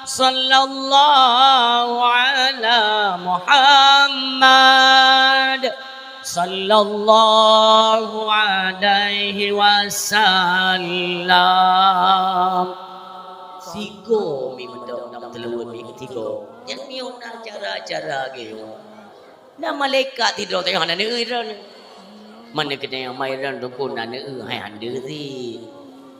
Sallallahu ala Muhammad sallallahu alaihi wasallam. Sigo mi mendong nam telewut mi ketiga. Yang miu na cara-cara gitu. Na malaikat tidur tengah na neuran. Mana kena yang mairan tu pun na neu hai anda si.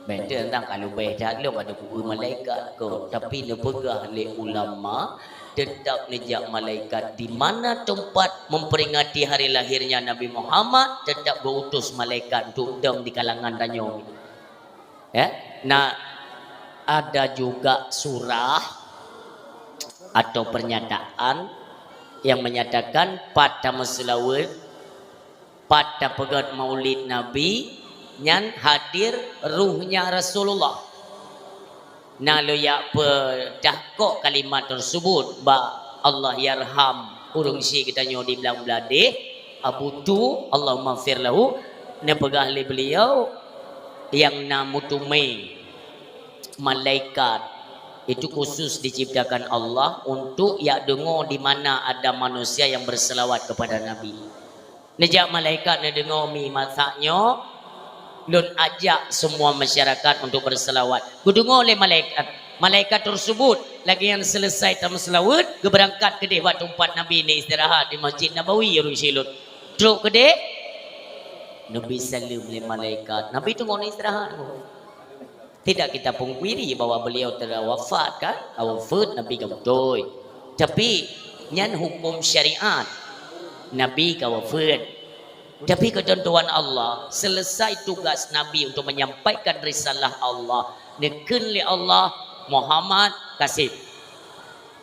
Benda tentang kalau beda lu ada buku malaikat ko. Tapi ne pegah le ulama tetap nejak malaikat di mana tempat memperingati hari lahirnya Nabi Muhammad tetap berutus malaikat untuk dem di kalangan danyo. Ya. Nah, ada juga surah atau pernyataan yang menyatakan pada maslawat pada pegat maulid Nabi nyan hadir ruhnya Rasulullah. Nah lo ya pedahkok kalimat tersebut ba Allah yarham urung si kita nyo di belang belade Abu Tu Allahumma fir lahu ne pegah li beliau yang namutume malaikat itu khusus diciptakan Allah untuk ya dengar di mana ada manusia yang berselawat kepada Nabi. Nejak malaikat ne dengar mi masaknya lun ajak semua masyarakat untuk berselawat. Kudengar oleh malaikat. Malaikat tersebut lagi yang selesai tam selawat, ke berangkat ke deh waktu tempat Nabi ni istirahat di Masjid Nabawi Yerusalem. Teruk ke deh Nabi salam oleh malaikat. Nabi tu ngono istirahat. Tidak kita pungkiri bahwa beliau telah wafat kan? Wafat Nabi ka betul. Tapi nyan hukum syariat Nabi ka wafat. Tapi ketentuan Allah selesai tugas Nabi untuk menyampaikan risalah Allah. Neken li Allah Muhammad kasih.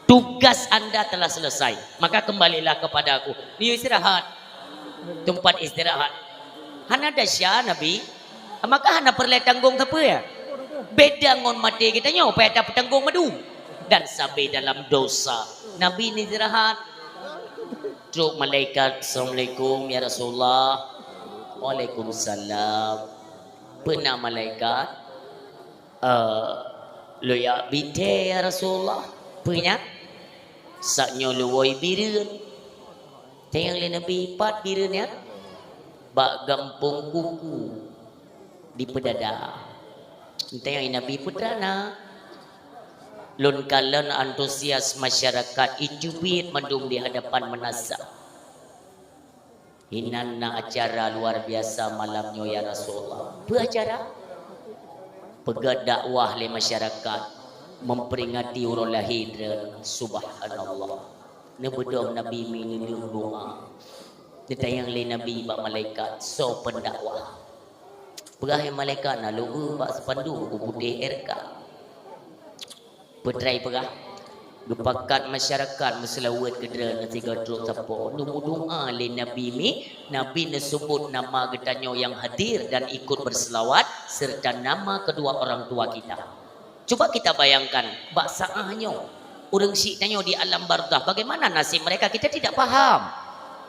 Tugas anda telah selesai. Maka kembalilah kepada aku. Dia istirahat. Tempat istirahat. Hana dasya Nabi. Maka hana perlu tanggung apa ya? Beda ngon mati kita nyo pada petanggung madu dan sampai dalam dosa. Nabi ni istirahat. Truk malaikat Assalamualaikum ya Rasulullah. Waalaikumsalam. Pernah malaikat lo ya bite ya Rasulullah. Punya saknyo lo woi bireun. Tayang le Nabi pat bireun ya. Bak gampung kuku di pedada. Tayang Nabi putrana. Lun kalan antusias masyarakat ijubit mendung di hadapan menazah. Hinana acara luar biasa malamnya ya Rasulullah. Beracara pegat dakwah le masyarakat memperingati urang lahir subhanallah. Ne bedom Nabi minulung doa. Ditayang le Nabi bak malaikat so pendakwah. Pegah malaikat na lugu bak sepandu ku putih RK. Petrai pegah gepakat masyarakat berselawat kedera nanti gadruk tapo numu doa le Nabi mi Nabi disebut nama getanyo yang hadir dan ikut berselawat serta nama kedua orang tua kita. Coba kita bayangkan bak saahnya urang si tanyo di alam barzah bagaimana nasib mereka kita tidak faham.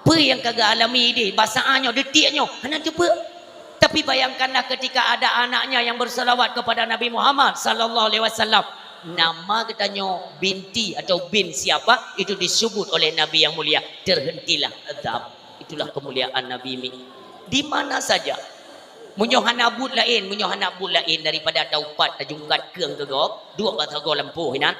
Apa yang kagak alami di basaannya detiknya hanya coba. Tapi bayangkanlah ketika ada anaknya yang berselawat kepada Nabi Muhammad sallallahu alaihi wasallam. Nama katanya binti atau bin siapa itu disebut oleh Nabi yang mulia. Terhentilah azab. Itulah kemuliaan Nabi ini. Di mana saja. Munyohan abud lain daripada taupat tajungkat keung gegok. Dua batago lampu hinan.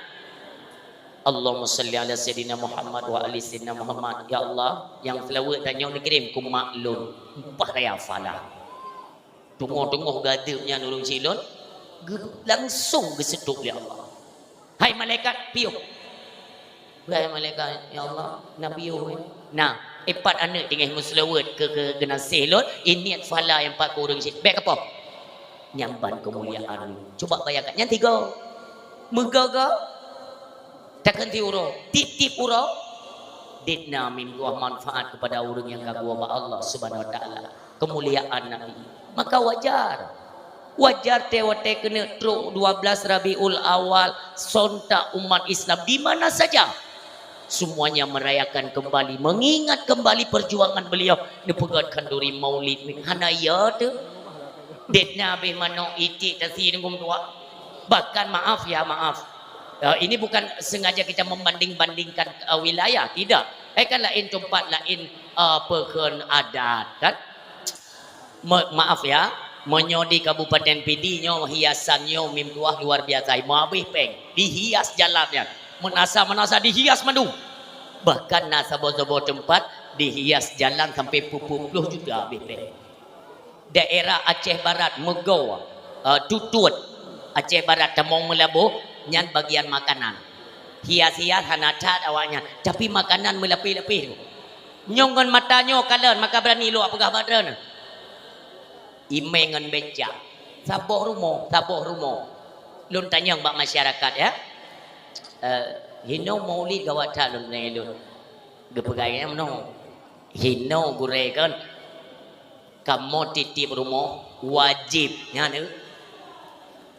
Allahumma salli ala sayyidina Muhammad wa ali sayyidina Muhammad. Ya Allah, yang selawat tanya dikirim ku maklun. Upah raya falah. Tunggu-tunggu gadabnya nulung silon. Langsung keseduk ya Allah. Hai malaikat piuh. Hai malaikat ya Allah nak piuh. Nah, empat anak tinggal muslawat ke genasih lot. Ini fala yang empat kurang sih. Baik apa? Nyamban kemuliaan. Coba bayangkan yang tiga. Megaga takkan ti uro. Titip uro. Ditna mimbuah manfaat kepada orang yang kagum Allah Subhanahu wa taala. Kemuliaan Nabi. Maka wajar tewate kena truk 12 Rabiul Awal sontak umat Islam di mana saja semuanya merayakan kembali, mengingat kembali perjuangan beliau dipegatkan duri maulid hana ya tu det nabi mano itik tasi nungum tua. Bahkan maaf ya, maaf, ini bukan sengaja kita membanding-bandingkan wilayah, tidak. Kan lain tempat, lain pekan adat kan. Maaf ya, menyo di Kabupaten Pidi nyo hiasannya mim tuah luar biasa. Mabih peng dihias jalannya, menasa dihias madu. Bahkan nasa bozo tempat dihias jalan sampai puluh juga habis peng. Daerah Aceh Barat Megau, Tutut Aceh Barat Temong Melabuh nyan bagian makanan hias-hias hanatat awaknya, tapi makanan melapih-lapih tu nyongon matanya kalian maka berani lu apakah badan imengan beca saboh rumo lun tanyang bak masyarakat ya. Hino maulid gawata lun lun gepegainya meno hino gure kan kamu titip rumah wajib nyane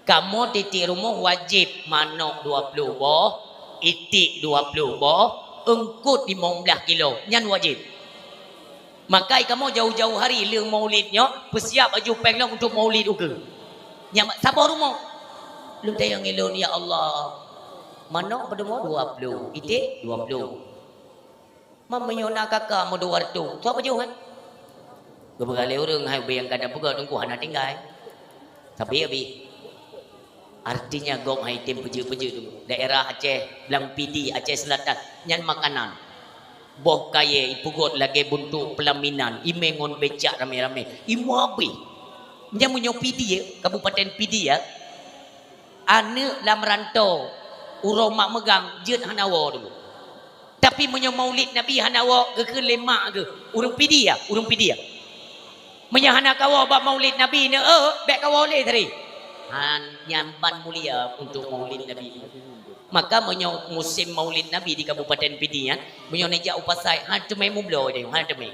kamu titip rumah wajib manok 20 boh itik 20 boh engkut 15 kilo nyan wajib. Makai kamu jauh-jauh hari leng maulidnya bersiap baju penglong untuk maulid uke nyam sabar rumah lu tayang ilun ya Allah manok berdemo 20 itik 20 mamanyona kakak mau 200 tu apa jauh kan beberapa orang hai bayang kada buka tunggu hana tinggal tapi abi artinya gong hai tim peju-peju tu daerah Aceh Belang Pidi Aceh Selatan nyan makanan boh kaya ipugot lagi buntu pelaminan imengon becak rame-rame imu abi nyan munyo Pidi ya Kabupaten Pidi ya ane lam rantau urang mak megang jeut hanawa dulu tapi munyo maulid Nabi hanawa ke lemak ke urang Pidi ya menyahana kawa bab maulid Nabi ni bek kawa oleh tadi nyamban mulia untuk maulid Nabi. Maka menyo musim maulid Nabi di Kabupaten Pidi ya menyo neja upasai temai mublo dia temai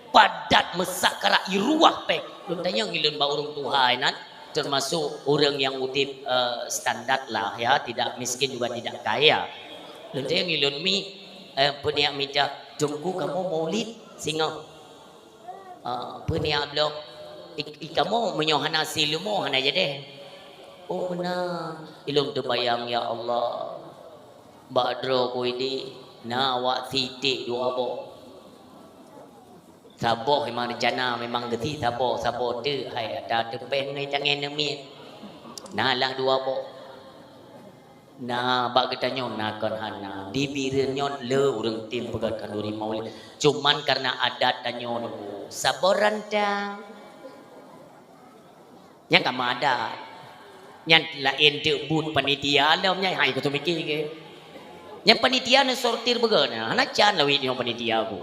padat mesak karak iruah pek lun tanya ngilun ba urang Tuhan termasuk orang yang udip standar lah ya, tidak miskin juga tidak kaya. Lun tanya ngilun mi peniak minta jongku kamu maulid singa peniak blok kamu menyohana silumo hana jadi oh benar ilung terbayang ya Allah badro ko ini na wa titik dua bo saboh memang rencana memang geti saboh tu hai ada tepen ngai tangen nemi na lah dua bo na bak kita nyon na kon hana di bireun nyon le urang tim pegat kanduri maulid cuman karena adat tanyon saboran ta yang kamu ada yang lain debut panitia lah nyai hai ko tu mikir ke yang panitia ni sortir begana hana can lawit yang panitia aku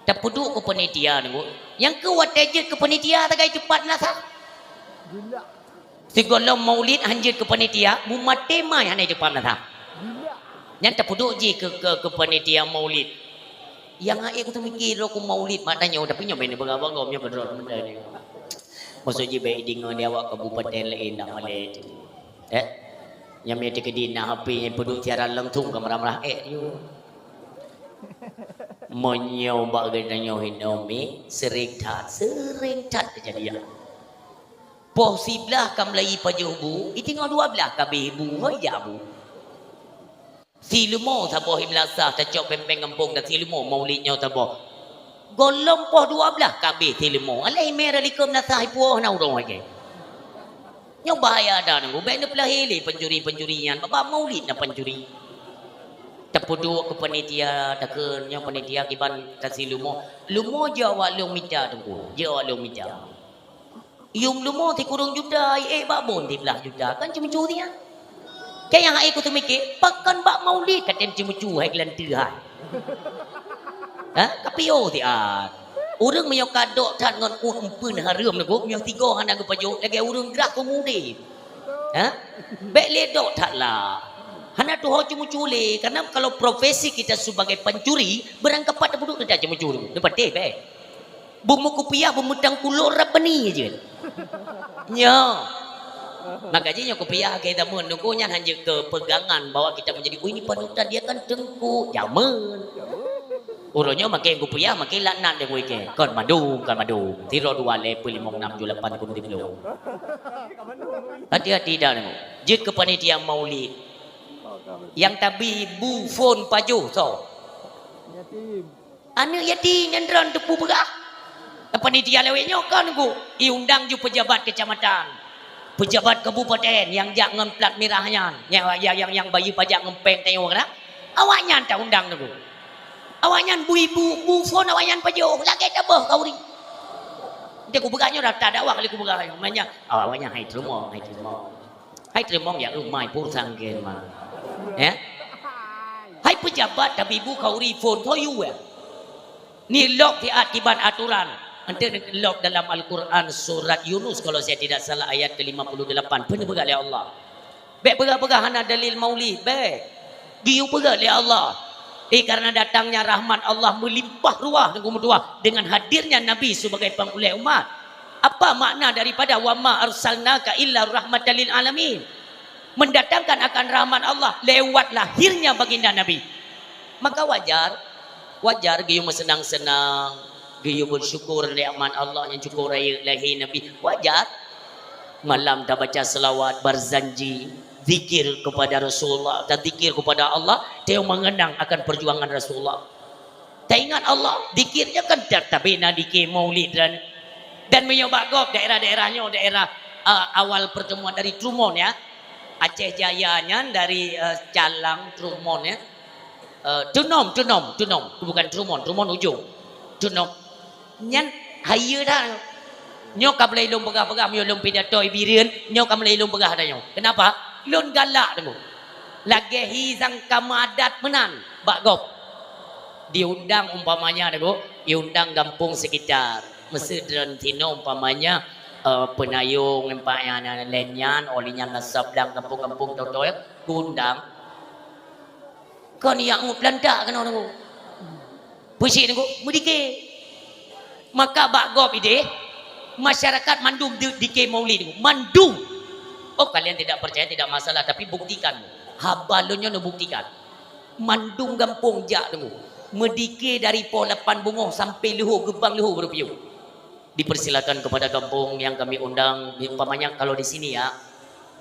tak puduk ke panitia ni yang ke wataje ke panitia tagai cepat lah sah segala maulid hanjit ke panitia mu mate mai hana cepat lah sah yang tak puduk je ke panitia maulid yang ai ko tu mikir aku maulid maknanya tapi nyobain beragam-agam nya bedrot benda ni maksudnya baik dengan dia awak kabupaten lain nak malai yang mereka kedina HP yang penduduk tiara lengtung ke merah-merah you menyoba genanya hinomi sering tat kejadian posiblah kam lai pajubu itinggal 12 kabeh bu hoya bu silumo saboh himlasah tacok pempeng kampung dan silumo maulidnya saboh golong poh 12 kabeh tilmo alai merah likum nasai puah na urang lagi yang bahaya dah nunggu baik ni pelah hili pencuri-pencurian bapa maulid na pencuri terpuduk ke panitia takkan yang panitia kiban kasih lumo jawab long mita tunggu jawab long mita yung lumo ti kurung juta babon ti belah juta kan cuma curi ya kayak yang aku tu mikir pakan bak maulid katen cuma curi hai kelantiran kapio ti urang meyo kadok tan ngon umpun harum na gok meyo tiga hana go pajo lagi urang gerak ko mudi bek ledok tak lah hana tu ho cuma culi karena kalau profesi kita sebagai pencuri berangkapat duduk kita cuma curi dapat teh bek bumu kupiah bumutang kulur rabani je nya Makanya kopiah kita mun nunggunya hanya ke pegangan bahwa kita menjadi ini panutan dia kan tengku jaman. Uronya makai kopiah makai laknat dia ke. Kan madu. Tiro 2 level 5678 kum dibelo. Hati-hati dah nunggu. Jid ke panitia maulid. Yang tabi bu phone paju so. Anak yatim yang ran tepu berah. Panitia lewenya kan nunggu. Iundang ju pejabat kecamatan. Pejabat kabupaten yang jangan plat merahnya, yang bayi pajak ngempeng tengok kan? Awaknya tak undang tu. Awaknya bu phone awaknya pajo, lagi dah bah kau ni. Dia ku begahnya dah tak ada awak kali ku begah. Maknanya awaknya hai terima ya rumai pur sanggen mah. Ya. Hai pejabat tapi bu kau ri phone to you ya. Ni lok di atiban aturan. Nanti log dalam Al-Quran surat Yunus kalau saya tidak salah ayat ke-58. Pernah bergat oleh Allah. Baik bergat-bergat hana dalil maulid. Baik. Giu bergat oleh Allah. Karena datangnya rahmat Allah melimpah ruah dengan hadirnya Nabi sebagai pengulai umat. Apa makna daripada wa ma arsalnaka illa rahmatan lil alamin? Mendatangkan akan rahmat Allah lewat lahirnya baginda Nabi. Maka wajar giu senang-senang. Dia bersyukur nikmat Allah yang cukup raya lahir Nabi. Wajar. Malam dah baca selawat, berzanji, zikir kepada Rasulullah dan zikir kepada Allah. Dia mengenang akan perjuangan Rasulullah. Tak ingat Allah, zikirnya kan tabina dikir maulid dan menyobak daerah-daerahnya, daerah awal pertemuan dari Trumon ya. Aceh Jayanya dari Calang Trumon ya. Tunom, bukan Trumon ujung. Tunom. Nyan haya dah nyo kam lelong begah-begah myo lom pidato ibirian nyo kam lelong begah dah nyo. Kenapa? Lon galak tu. Lagi hizang kamadat menan bak gop. Diundang umpamanya tu, diundang kampung sekitar. Mesir dan Tino umpamanya penayung empaknya lenyan olinya nasab dan kampung-kampung totoy undang. Kon yang pelantak kan orang tu. Pusing tu mudike. Maka bakgop ide masyarakat mandum di maulid mandum. Oh kalian tidak percaya tidak masalah tapi buktikan. Habalonyo no buktikan. Mandum gampung jak tu. Medike dari pol 8 bungo sampai luhur gebang luhur berpiu. Dipersilakan kepada kampung yang kami undang umpamanya kalau di sini ya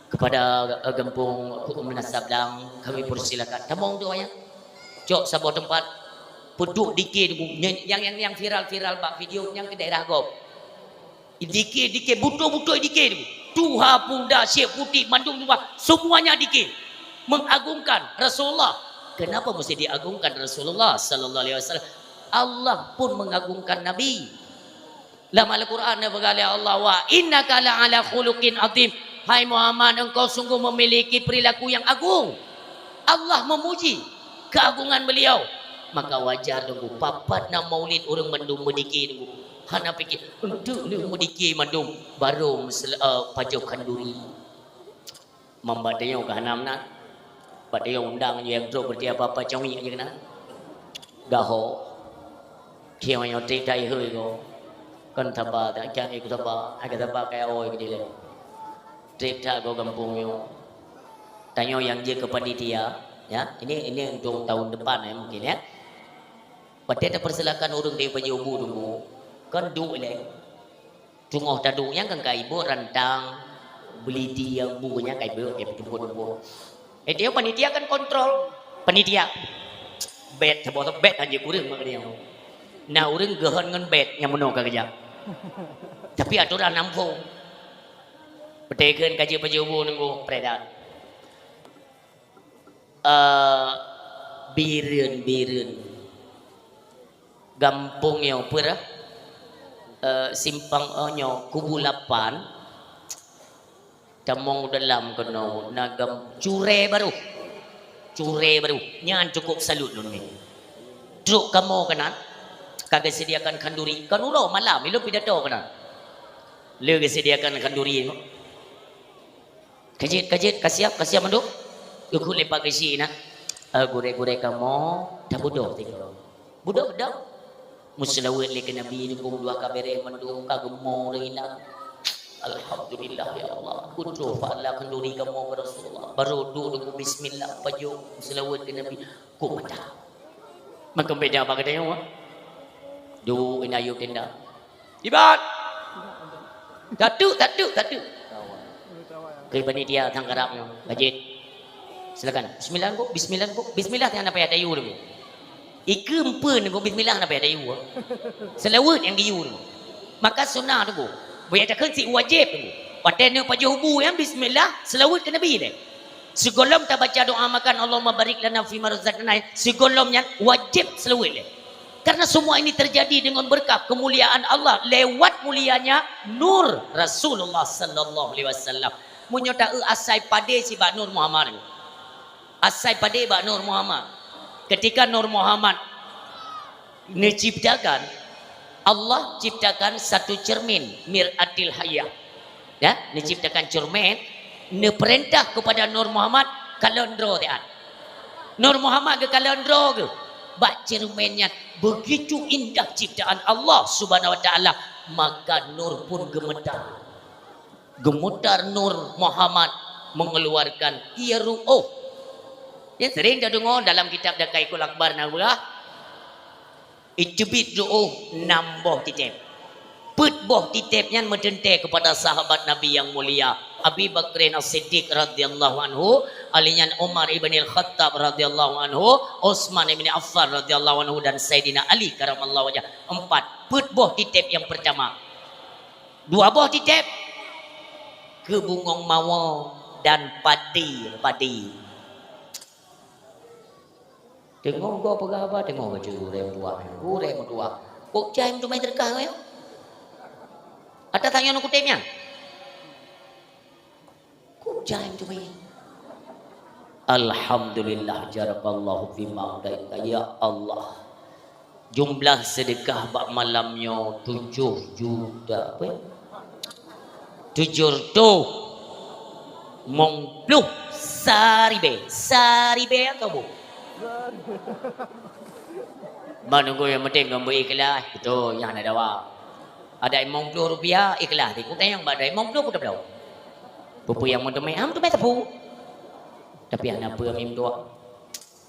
kepada kampung Menasabdang kami persilakan. Tamong tu ayah. Cok sebuah tempat peduk dikir yang viral bak video yang ke daerah gop. Dikir butuh dikir. Tuha Bunda Syekh Putih Mandung semuanya dikir. Mengagungkan Rasulullah. Kenapa mesti diagungkan Rasulullah sallallahu alaihi wasallam? Allah pun mengagungkan Nabi. Dalam Al-Quran berkata Allah wa innaka la'ala khuluqin azim. Hai Muhammad engkau sungguh memiliki perilaku yang agung. Allah memuji keagungan beliau. Maka wajar tunggu papat na maulid orang mandum mediki tunggu hana fikir untuk ni mediki mandum baru pajau kanduri membadanya ke hanam na badaya undang yang drop berdia apa cawi aja kena gaho kiau yang tik dai hơi ko kan thaba tak kan ikut thaba agak thaba kayak oi ke dia tik tak go kampung yo tanya yang je ke panitia ya ini untuk tahun depan ya mungkin ya. Pada persilakan orang dari Pajobu dulu kan duk le tunggu taduknya kan kai ibu rantang beli dia bukunya kai ibu tunggu dia panitia kan kontrol panitia bet sebab bet aja kurang mak dia nah orang gehan ngan bet yang menok kerja tapi aturan nampung petekan kaji Pajobu nunggu peredan birin gampung yang pura simpang onyo kubu 8 tamong dalam kono nagam cure baru nyan cukup salut nun ni truk kamu kanan kagak sediakan kanduri kan ulo malam ilo pidato kanan le sediakan kanduri kajet kasiap mandu aku lepak kasi na gure kamu dah bodoh tiga bodoh muslawat le ke nabi ni kum dua kabere mandung kagemo rina Alhamdulillah ya Allah. Kudu fa'ala kenduri kamu Rasulullah. Baru dulu bismillah baju selawat ke Nabi. Ku mata. Maka beda apa katanya? Du inayu tenda. Ibat. Tatu. Ke panitia tangkarapnya. Majid. Silakan. Bismillah ku. Bismillah yang apa ada yu dulu. Ikempeun ku bismillah apa ada yu. Selawat yang diyu. Maka sunnah tu. Boleh ada kunci wajib tu. Padahal pada hubu yang bismillah selawat ke Nabi deh. Segolom tak baca doa makan Allahumma barik lana fi ma razaqtana. Segolomnya wajib selawat deh. Karena semua ini terjadi dengan berkat kemuliaan Allah lewat mulianya nur Rasulullah sallallahu alaihi wasallam. Munyota asai pade si Pak Nur Muhammad. Asai pade Pak Nur Muhammad. Ketika Nur Muhammad diciptakan, Allah ciptakan satu cermin miratil hayah. Ya, diciptakan cermin, perintah kepada Nur Muhammad kalendro dia. Nur Muhammad ke kalendro ke. Bak cerminnya begitu indah ciptaan Allah Subhanahu wa taala, maka Nur pun gemetar. Gemetar Nur Muhammad mengeluarkan ruh. Ya sering dah dengar dalam kitab Dakaikul Akbar Nawah. Ijbit doa nambah titip. Put boh titipnya mendente kepada sahabat Nabi yang mulia Abi Bakrin As-Siddiq radhiyallahu anhu, alinya Umar ibn Al-Khattab radhiyallahu anhu, Utsman ibn Affan radhiyallahu anhu, dan Sayyidina Ali karamallahu wajah. 4. Put boh titip yang pertama. 2 boh titip ke bungong mawa dan padi. Tengok kau pegang apa? Tengok baju rem dua. Kok jam tu main terkah ya? Ada tanya nak kutipnya? Kok jam tu main? Alhamdulillah jarakallahu fima udaita ya Allah. Jumlah sedekah bak malamnya 7 juta apa? 7 tu mongpluh saribe kamu. Mana gue yang penting nombor ikhlas betul yang ada dawa. Ada Rp50 ikhlas. Aku tanya yang ada Rp50 aku dah tahu. Pupu yang mau main tu main tepu. Tapi anak apa mim doa.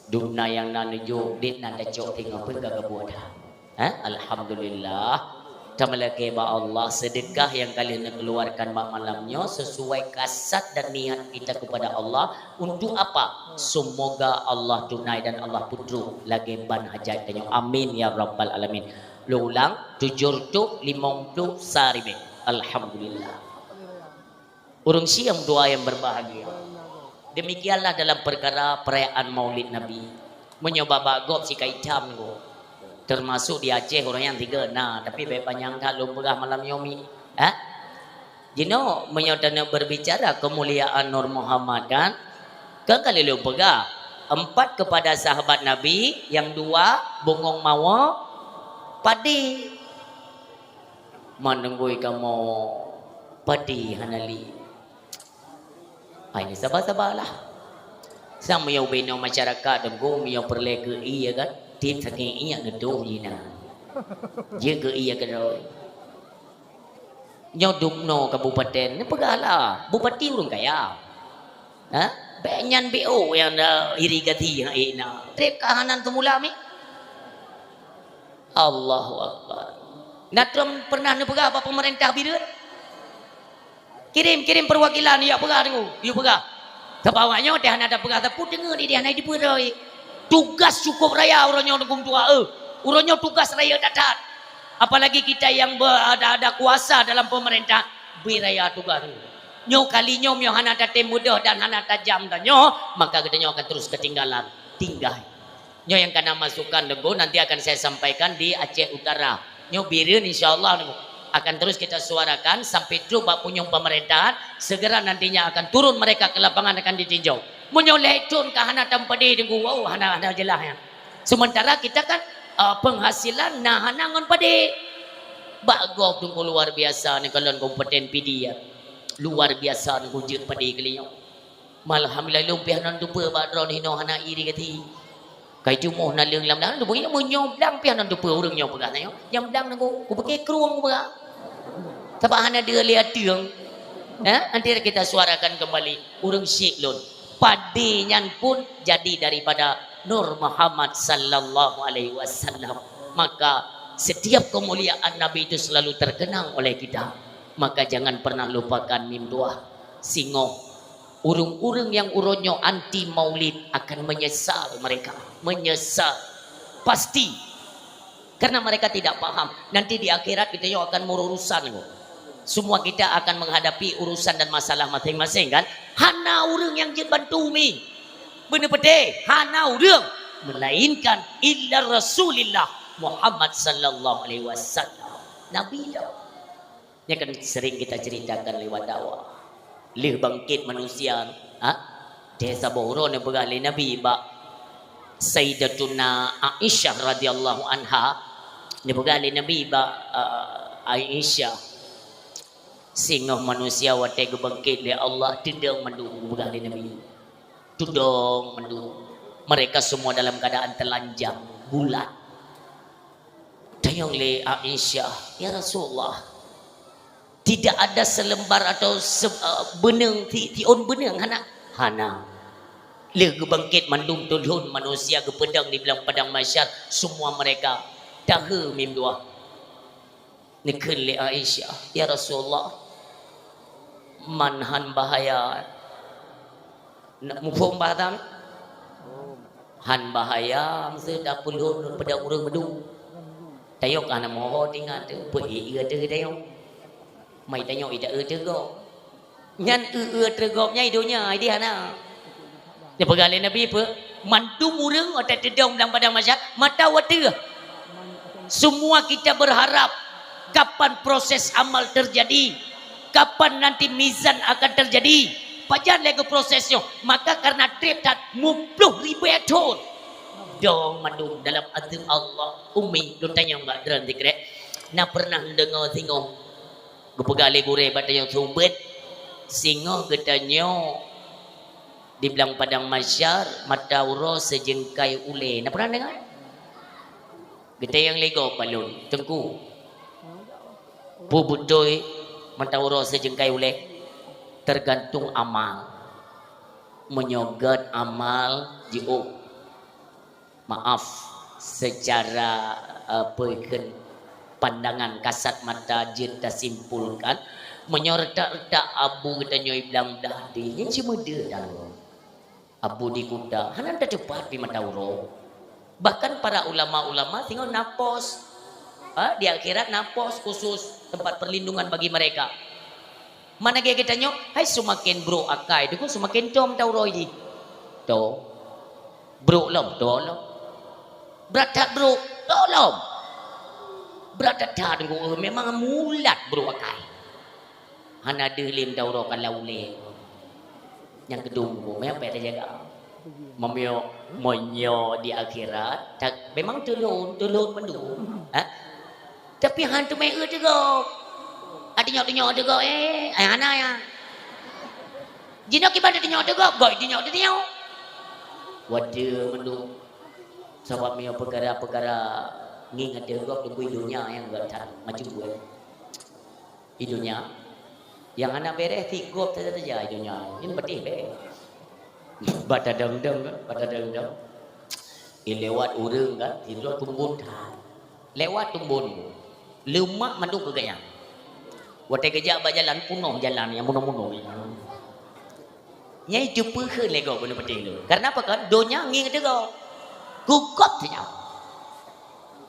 Duna yang nak nujuk dit nak dacok tengok pun gak buat dah. Alhamdulillah. Tamalake ba Allah sedekah yang kalian nak keluarkan malamnya sesuai kasat dan niat kita kepada Allah untuk apa? Semoga Allah tunai dan Allah pudru lagi ban hajat tanya. Amin ya rabbal alamin. Lu ulang 750 saribe. Alhamdulillah. Urung siang doa yang berbahagia. Demikianlah dalam perkara perayaan Maulid Nabi. Menyoba bagop si kaitam go. Termasuk di Aceh orang yang 3 nah tapi banyak tak lupa malam yomi Jino menyodana berbicara kemuliaan Nur Muhammad kan kali lupa 4 kepada sahabat Nabi, yang 2 bungong mawa padi menunggui kamu padi hanali. Ini sabar-sabarlah sama yang bina masyarakat dan gom yang perleka iya kan tim saking iya ngedom jina dia ke iya ke rồi nyo dumno kabupaten ni pegala bupati urang kaya banyan BO yang irigasi na trip kahanan tumula mi Allahu akbar. Natrom pernah ni pegah apa pemerintah biru kirim perwakilan ya pegah dengu ya pegah sebawanya dah ada pegah tapi dengar dia naik di peroi tugas cukup raya orangnya dukung tua orangnya tugas raya dadat, apalagi kita yang ada kuasa dalam pemerintah biraya tugas nyo kali nyo hana datem mudah dan hana tajam dan nyo maka katanya akan terus ketinggalan tinggal nyo yang kena masukkan dego nanti akan saya sampaikan di Aceh Utara nyo birin insyaallah akan terus kita suarakan sampai coba punya pemerintahan segera nantinya akan turun mereka ke lapangan akan ditinjau menyoleh tun ke hana tampadi dengan wow hana jelas ya. Sementara kita kan penghasilan nah hana ngon padi bagop tu luar biasa ni kalau kompeten PD ya luar biasa ni kunjut padi kalinya alhamdulillah lumpih nan tu pe badron hino hana iri kati kai cuma na leung lam dan tu punya munyo blang pi nan tu pe urang nyo pegah yo yang blang nang ku pakai kruang pegah sebab hana dia lihat tiang Nanti kita suarakan kembali urang syik lun. Padinyan pun jadi daripada Nur Muhammad sallallahu alaihi wasallam. Maka setiap kemuliaan Nabi itu selalu terkenang oleh kita. Maka jangan pernah lupakan mim dua singo. Urung-urung yang uronyo anti maulid akan menyesal mereka. Menyesal. Pasti. Karena mereka tidak paham. Nanti di akhirat kita akan merurusan. Semua kita akan menghadapi urusan dan masalah masing-masing kan. Hana urung yang bantu mi. Benar betul. Hana urung. Melainkan illa Rasulillah Muhammad sallallahu alaihi wasallam. Nabi dah. Ini kan sering kita ceritakan lewat dakwah. Lih bangkit manusia. Desa Boro ni bergali Nabi ba Sayyidatuna Aisyah radhiyallahu anha. Ni bergali Nabi ba Aisyah. Singoh manusia watega bangkit le Allah tudong mendung bergali Nabi. Tudong mendung. Mereka semua dalam keadaan telanjang bulat. Tayang le Aisyah, ya Rasulullah. Tidak ada selembar atau benang tion benang hana le bangkit mandum tulhun manusia ke pedang di bilang padang mahsyar semua mereka daha mim dua nikun le Aisyah, ya Rasulullah manhan bahaya nak mufum batam han bahaya sedap pulhun pedang urang medung tayok ana moho tinggal tu pergi ia tu tayok mày ta nhồi ta trơ gop nyan trơ gop nyai dunia di hana dia pegali Nabi apa mantu murung atau tedong dalam padang mahsyar mata watu semua kita berharap kapan proses amal terjadi kapan nanti mizan akan terjadi pajan lagi prosesnya maka karena trip dat 10,000 tahun dong mandung dalam azim Allah umi lu tanya mbak dran dikre na pernah dengar tengok gepegali gure pada yang sumbet singo getanyo dibilang padang mahsyar mata uro sejengkai ule. Nak pernah dengar? Kita yang lego palun tengku pubutoi mata uro sejengkai ule tergantung amal menyogat amal jiuk maaf secara pandangan kasat mata kita simpulkan menyordak-ordak abu kita nyoi bilang dah dia cuma dia dah abu di kuda hanan dah cepat di mata uro bahkan para ulama-ulama tinggal napos di akhirat napos khusus tempat perlindungan bagi mereka mana gaya kita nyok hai semakin bro akai itu semakin tom tauro ini to bro lom to lom berat bro to lom berada dengan memang mulat beruakai hana delim dauro kan laule yang kedung memang apa jaga memio monyo di akhirat memang tulun mendung tapi hantu mai juga adinya juga hana ya jino kibada dinyo juga goi dinyo waduh mendung sebab mio perkara ngingat dia gop tunggu hidupnya yang berkat macam gue hidupnya yang anak beres tigop saja hidupnya ini pedih bata dendam lewat urang kan tidur tumbun lewat tumbun lemak manduk ke gaya wate kerja berjalan punuh jalan yang muno-muno nyai jumpa ke lego benar pedih lu karena apa kan donya ngingat dia gop gugop saja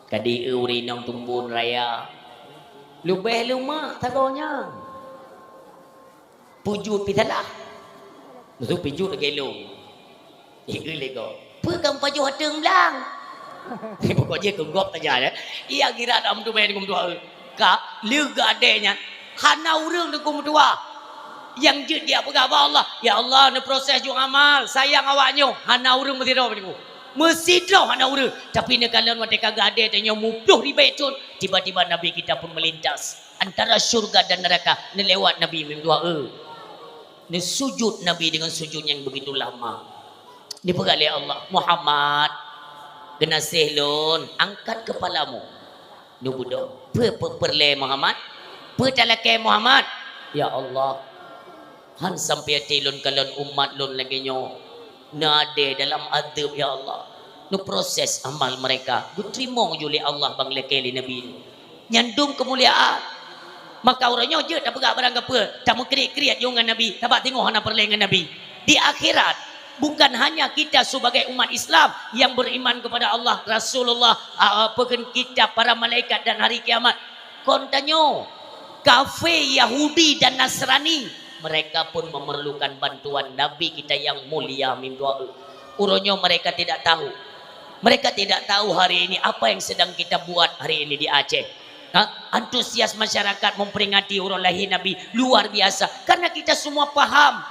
kadi urinong tumbun raya lubeh luma tagonya pujut pitalah musuh pijut gelo iku lego pegam paju hateng belang pokoknya kegop saja ya ia kira dam tu main kum tua ka lega adenya hana urang tu kum tua yang je dia pegawai Allah ya Allah ni proses ju amal sayang awaknyo hana urang mesti ro niku mesti dah hana urang tapi ne kalau mereka gak ada tanya mudah ribetun tiba-tiba Nabi kita pun melintas antara syurga dan neraka ne lewat Nabi memdua ne sujud Nabi dengan sujud yang begitu lama dipegali Allah Muhammad kena sehlon angkat kepalamu nu budak perle Muhammad pertalake Muhammad ya Allah Han sampai tilun kalon umat lun lagi nyo nade dalam adab ya Allah. Nu proses amal mereka. Gutrimo juli Allah bang lekeli Nabi. Nyandung kemuliaan. Maka orangnya je tak pegak barang apa. Tak mau kriat-kriat dengan Nabi. Tak tengok hana perlengan Nabi. Di akhirat bukan hanya kita sebagai umat Islam yang beriman kepada Allah, Rasulullah, kita para malaikat dan hari kiamat. Kontanyo kafir Yahudi dan Nasrani mereka pun memerlukan bantuan Nabi kita yang mulia min doa. Uronyo mereka tidak tahu. Mereka tidak tahu hari ini apa yang sedang kita buat hari ini di Aceh. Antusias masyarakat memperingati urun lahir Nabi luar biasa. Karena kita semua paham.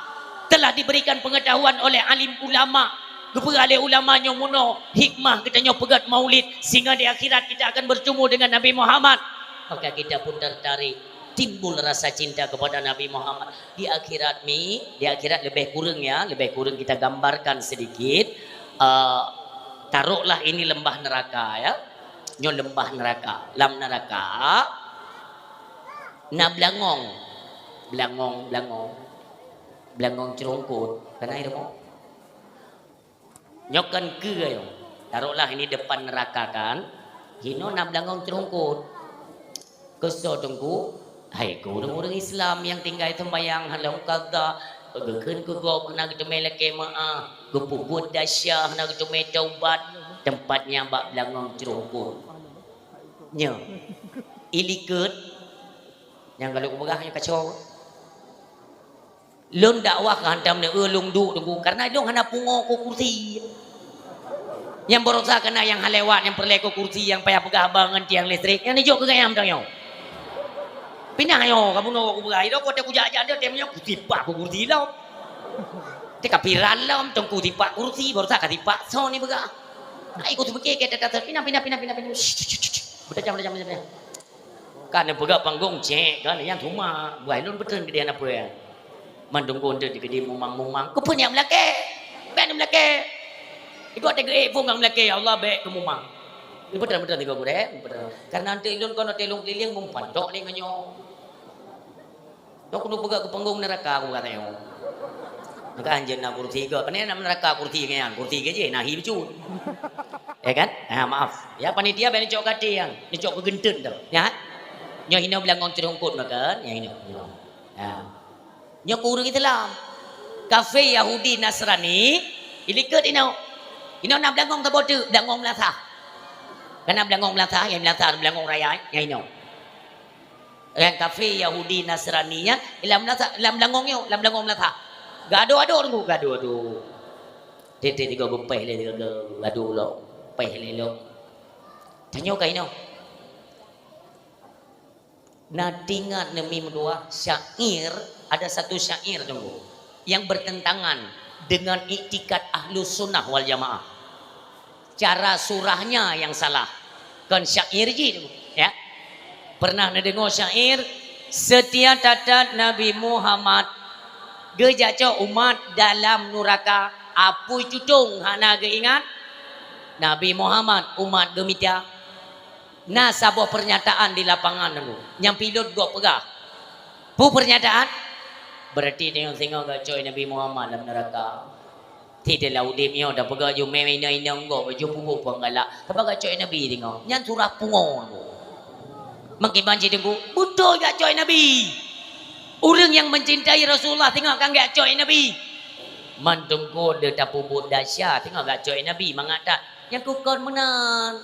Telah diberikan pengetahuan oleh alim ulama. Kepada ulamanya muno hikmah kita pegat maulid. Sehingga di akhirat kita akan bertemu dengan Nabi Muhammad. Maka kita pun tertarik. Timbul rasa cinta kepada Nabi Muhammad. Di akhirat lebih kurang ya. Lebih kurang kita gambarkan sedikit. Taruhlah ini lembah neraka ya. Nyo lembah neraka. Lam neraka. Na belangong cerungkut. Karena itu mau. Nyokan ke yo. Taruhlah ini depan neraka kan. Hino na belangong cerungkut. Keso tunggu. Hai orang-orang Islam yang tinggal itu bayang halau kada gekeun ku go na gitu meleke maah gepubut dasyah na gitu me taubat tempatnya bak belangong cerungkut nya ilikeut yang kalau begahnya kacau lun dakwah hantam ne eulung du tunggu karena dong hana pungo ku kursi yang berusaha kena yang halewat yang perleko kursi yang payah pegah banget tiang listrik yang dijuk ke gayam tang yo pindah yo kamu no aku berai do ko te ku jaja dia temnya ku tipak ku kursi lo te kapiran lo tong ku tipak kursi baru tak tipak so ni bega ai ku tu beke ke tata pindah betul jam kan bega panggung cek kan yang rumah buai lun betul gede apa ya mandung gonde di gede mumang ku punya melake ben melake iku te ge pungang melake ya Allah be ke mumang betul tiga gure karena nanti lun kono telung keliling mumpantok ni nganyo dok nu pegak ke panggung neraka aku katanya maka anjeun na kursi ke pane na neraka kursi ngan kursi ke je nahi becut ya kan maaf ya panitia ben cok kate yang ni cok kegenten tu ya nyo hino belangong cerungkut makan yang ini ya nyo kurang Islam kafe Yahudi Nasrani ilikut ino na belangong tabotu belangong latah karena belangong latah yang latah belangong raya yang ino yang kafe Yahudi Nasraninya lam langongnya lam langong latah gado tunggu gado tete tiga gopeh le tiga gado lo peh le lo tanyo kay no natingat nemi dua syair ada satu syair tunggu yang bertentangan dengan iktikat ahlus sunnah wal jamaah cara surahnya yang salah kan syair je ya pernah dengar syair setia tatat Nabi Muhammad gejaco umat dalam neraka apui cutung hana geingat Nabi Muhammad umat gemitya nah sabuah pernyataan di lapangan dulu yang pilot gua pegah pu pernyataan berarti tengok gacoi Nabi Muhammad dalam neraka tidak laudip nyo dah pegah jo memena inang go baju pupuk panggala apa gacoi Nabi tengok nyan surah pungon makin banci tunggu betul gak coy Nabi orang yang mencintai Rasulullah tengok kan gak coy Nabi mantungku dia tak puput dahsyat tengok gak coy Nabi mengata yang kukon menan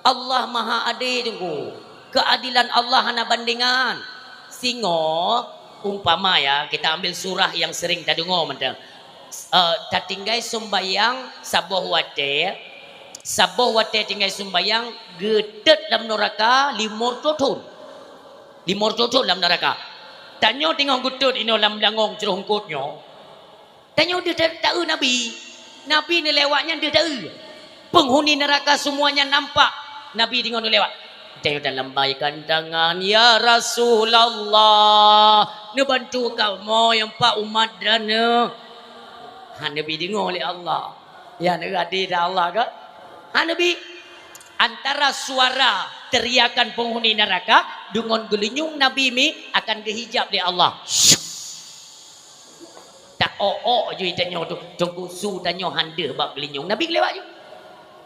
Allah maha adil tunggu keadilan Allah hana bandingan singo umpama ya kita ambil surah yang sering tak dengar mentang tatinggai sembayang sabuh wate tinggal sembayang gedet dalam neraka limor tutun dalam neraka tanyo tinggal gutut ino dalam langong cerungkutnya tanyo dia tahu Nabi ni lewatnya dia tahu penghuni neraka semuanya nampak Nabi tinggal lewat tanyo dalam baikan tangan ya Rasulullah ni bantu kamu yang pak umat dan Nabi tinggal oleh Allah ya negadi Allah kan Nabi antara suara teriakan penghuni neraka dengan gelinyung Nabi mi akan dihijab oleh Allah. je tanya tu. Tunggu su tanya handa bab gelinyung. Nabi kelewat je.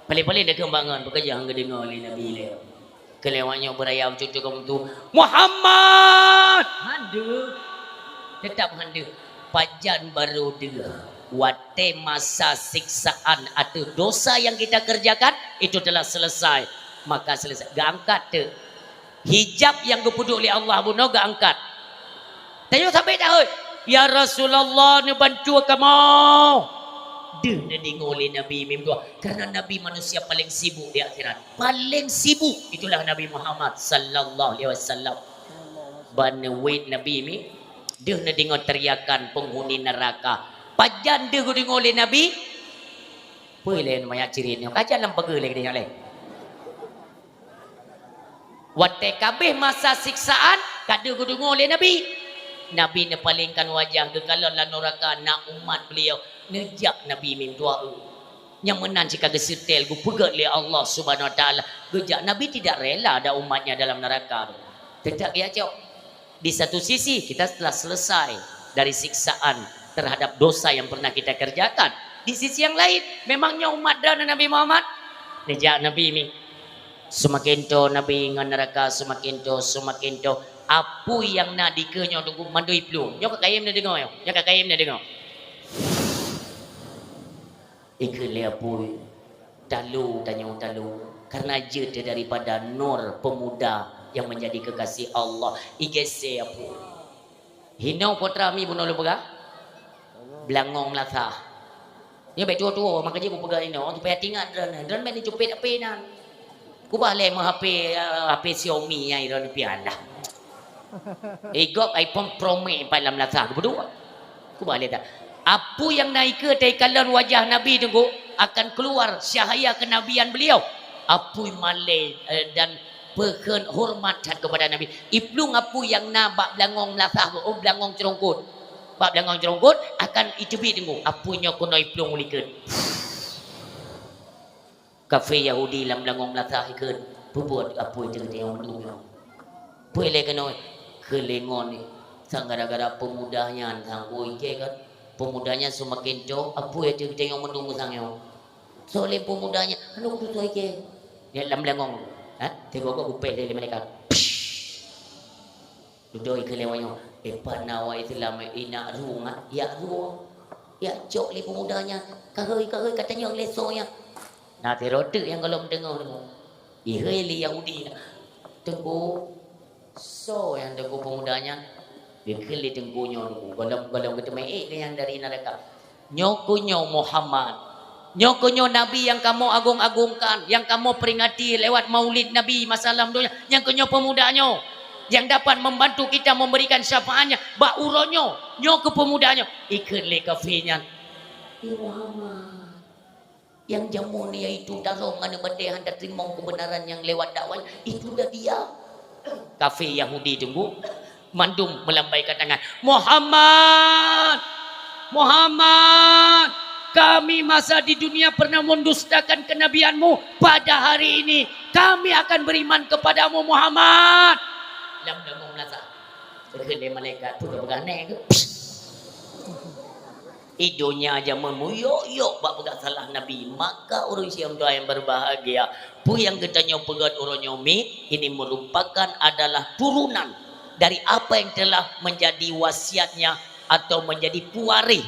Paling-paling dia kembangan bekerja hangga dengar oleh Nabi lewat. Kelewatnya berayam cucu kamu tu. Muhammad! Handa. Tetap handa. Pajan baru dia. Wate masa siksaan atau dosa yang kita kerjakan itu telah selesai. Maka selesai. Gak angkat tu. Hijab yang kepuduk oleh Allah pun gak angkat. Tanya sampai dah. Ya Rasulullah ni bantu kamu. Dia dengar oleh Nabi Mimdua. Kerana Nabi manusia paling sibuk di akhirat. Paling sibuk. Itulah Nabi Muhammad sallallahu alaihi wasallam. Banawit Nabi mi. Dia nak dengar teriakan penghuni neraka. Pajan dia dengar oleh Nabi. Boleh banyak ciri ni. Kajian dalam pegel lagi dia leh. Watai kabeh masa siksaan kada dengar oleh Nabi. Nabi ne palingkan wajah ke kalau la neraka nak umat beliau nejak Nabi min doa. Yang menan jika gesetel gu pegat oleh Allah Subhanahu wa taala. Gejak Nabi tidak rela ada umatnya dalam neraka. Tidak ya cok. Di satu sisi kita telah selesai dari siksaan terhadap dosa yang pernah kita kerjakan. Di sisi yang lain memangnya umat dan Nabi Muhammad nejak Nabi mi. Semakin to Nabi ngan neraka semakin to apa yang nak dikenya tunggu mandui pelung. Nyok kakayim nak dengar yo. Nyok kakayim nak dengar. Ikhle apu talu tanya talu karena je daripada nur pemuda yang menjadi kekasih Allah. Igese apu. Hinau putra mi bunuh lepega. Belangong latah. Ni baik tua-tua makanya aku pegang ini. Tu payah tinggal dan main cupit apa nan. Ku balik mah HP Xiaomi yang iron pian dah. Igop iPhone Pro Max dalam latah berdua. Ku balik dah. Apa yang naik ke tekalan wajah Nabi tunggu akan keluar cahaya kenabian beliau. Apa malai dan pekan hormatan kepada Nabi. Iplung apa yang nabak belangong latah belangong cerongkut. Bab belangong cerongkut akan itubi tunggu. Apunya kuno iplung liket. Kafe Yahudi dalam belangong latah iket. Buat apa itu yang menunggu. Boleh kena kelengon ni sang gara-gara pemudanya sang boike kan pemudanya semakin jauh apa ya kita yang menunggu sang yo soalnya pemudanya anu tu ike dia dalam lengong tengok kok upek dari mereka duduk ke lewanya panawa Islam ina runga ya ruang ya jok li pemudanya kahoi katanya yang lesonya nah terote yang kalau mendengar iheli Yahudi tengku so yang tengku pemudanya dia keli tengkunya kalau ketemu yang dari neraka nyokunyo Muhammad nyokunyo Nabi yang kamu agung-agungkan yang kamu peringati lewat maulid Nabi masalah dunia yang kunyo pemudanya yang dapat membantu kita memberikan syafaatnya bak uronyo nyoku pemudanya ikeli kafinya Muhammad yang jamu dia itu darong anu badai hendak terima kebenaran yang lewat dakwah itu dah dia. Kafe Yahudi tunggu mandum melambaikan tangan Muhammad kami masa di dunia pernah mendustakan kenabianmu pada hari ini kami akan beriman kepadamu Muhammad lam ngomong lasa sekali malaikat tu bergane ke idonya aja memuyuk bak pegang salah Nabi maka urus yang doa yang berbahagia pu yang ketanya pegat uronyomi ini merupakan adalah turunan dari apa yang telah menjadi wasiatnya atau menjadi puari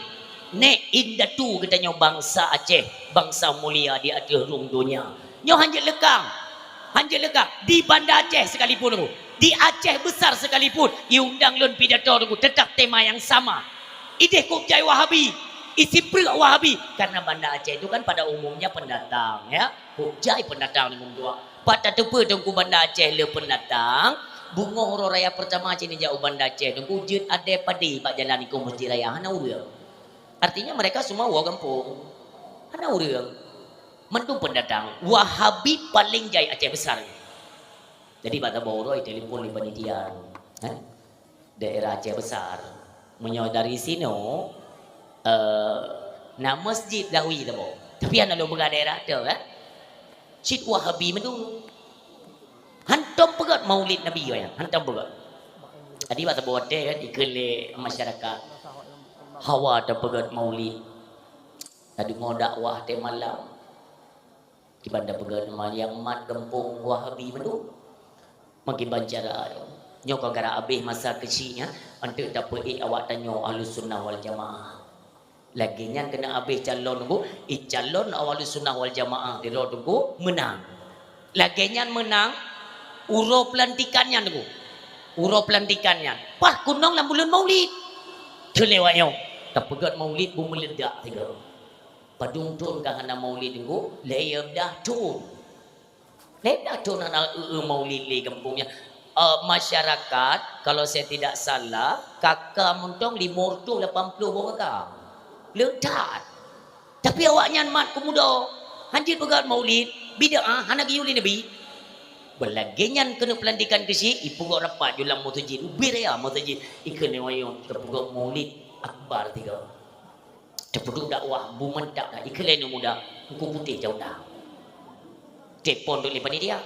nek indatu ketanya bangsa Aceh bangsa mulia di atas rung dunia nyo hanjat lekang di Banda Aceh sekalipun di Aceh besar sekalipun iundang lun pidato tetap tema yang sama ide Kopjai Wahabi, isi pria Wahabi. Karena Banda Aceh itu kan pada umumnya pendatang, ya. Kopjai pendatang umum dua. Pada tepe tengku Banda Aceh le pendatang. Bunga horo raya pertama Aceh ni jauh Banda Aceh. Tengku jut ade padi pak jalan iku masjid raya hana urang. Artinya mereka semua warga kampung. Hana urang. Mentu pendatang. Wahabi paling jai Aceh besar. Jadi pada bawah telepon di panitia. Daerah Aceh besar. Menyodari sini na masjid dawi tu tapi anak lo berada daerah tu Cid Wahabi mendu hantam pegat maulid Nabi ya hantam pegat tadi bahasa bodoh kan ikele masyarakat hawa ada pegat maulid tadi mau dakwah te malam kibanda pegat yang mat gempung wahabi mendu makin bancara nyo kagara abih masa kecilnya antuk tak pergi awak tanyo ahlus sunnah wal jamaah lagi nya kena abih calon bu calon ahlus sunnah wal jamaah di road bu menang lagi nya menang uro pelantikannya bu uro pelantikannya pah kunong dalam bulan maulid kelewatnya tak pegat maulid bu meledak tiga padung tun kahana maulid bu layab dah tun layab dah tun anak maulid li kampungnya masyarakat kalau saya tidak salah kakak muntong 580 orang letak tapi awaknya mat kemuda hanjit pegat maulid bid'ah anak yuli nabi belagenyan kena pelantikan ke si ipugak rapat julang mutajid ubir ya mutajid ikan wayo terpugak maulid akbar tiga terpuduk dakwah buman tak dah ikan lain muda kuku putih jauh dah telepon dulu lepas ni dia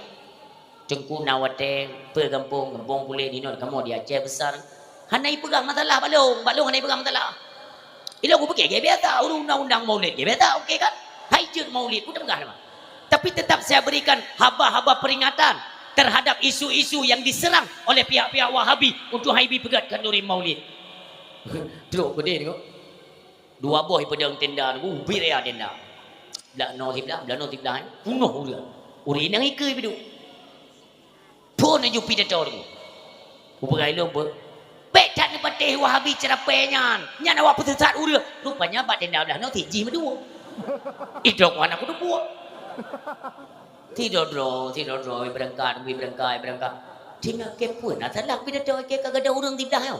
cengku nawate pergampung gempung boleh di not kamu dia Aceh besar hanai pegang masalah balong hanai pegang masalah ilo aku pakai biasa undang-undang maulid biasa okey kan haijut maulid udah enggak tapi tetap saya berikan haba-haba peringatan terhadap isu-isu yang diserang oleh pihak-pihak Wahabi untuk haibi pegat kenduri maulid teruk gede ni dua boh pedang tenda ni ubir ya tenda dak no tiblah kuno uri nang ikeu bidu pun aja pidator tu. Uberai lu ber. Becat ni patih Wahabi cerapainya. Nya nak apa sesat uria. Rupanya bak tenda dah no tiji medua. Idok anak aku buat. Tidur berangkat. Tinggal ke pun atalah pidator ke kagak ada orang tibdah yo.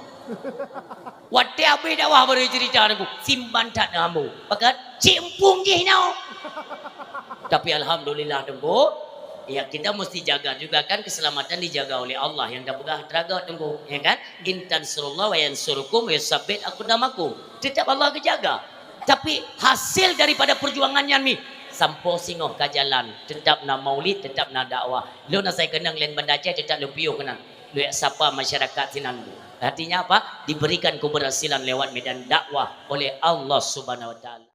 Wate apa dakwah baru cerita aku. Simpan tak namu. Pakat cimpung je nau. Tapi alhamdulillah tengku ya kita mesti jaga juga kan keselamatan dijaga oleh Allah yang dah pegah teraga tunggu ya kan intan surullah wa yansurukum wa yusabbit aqdamakum tetap Allah kejaga tapi hasil daripada perjuangannya ni sampo singoh ke jalan tetap nak maulid tetap nak dakwah lu nak saya kenang lain banda Aceh tetap lu piu kenang lu sapa masyarakat sinan artinya apa diberikan keberhasilan lewat medan dakwah oleh Allah Subhanahu wa taala.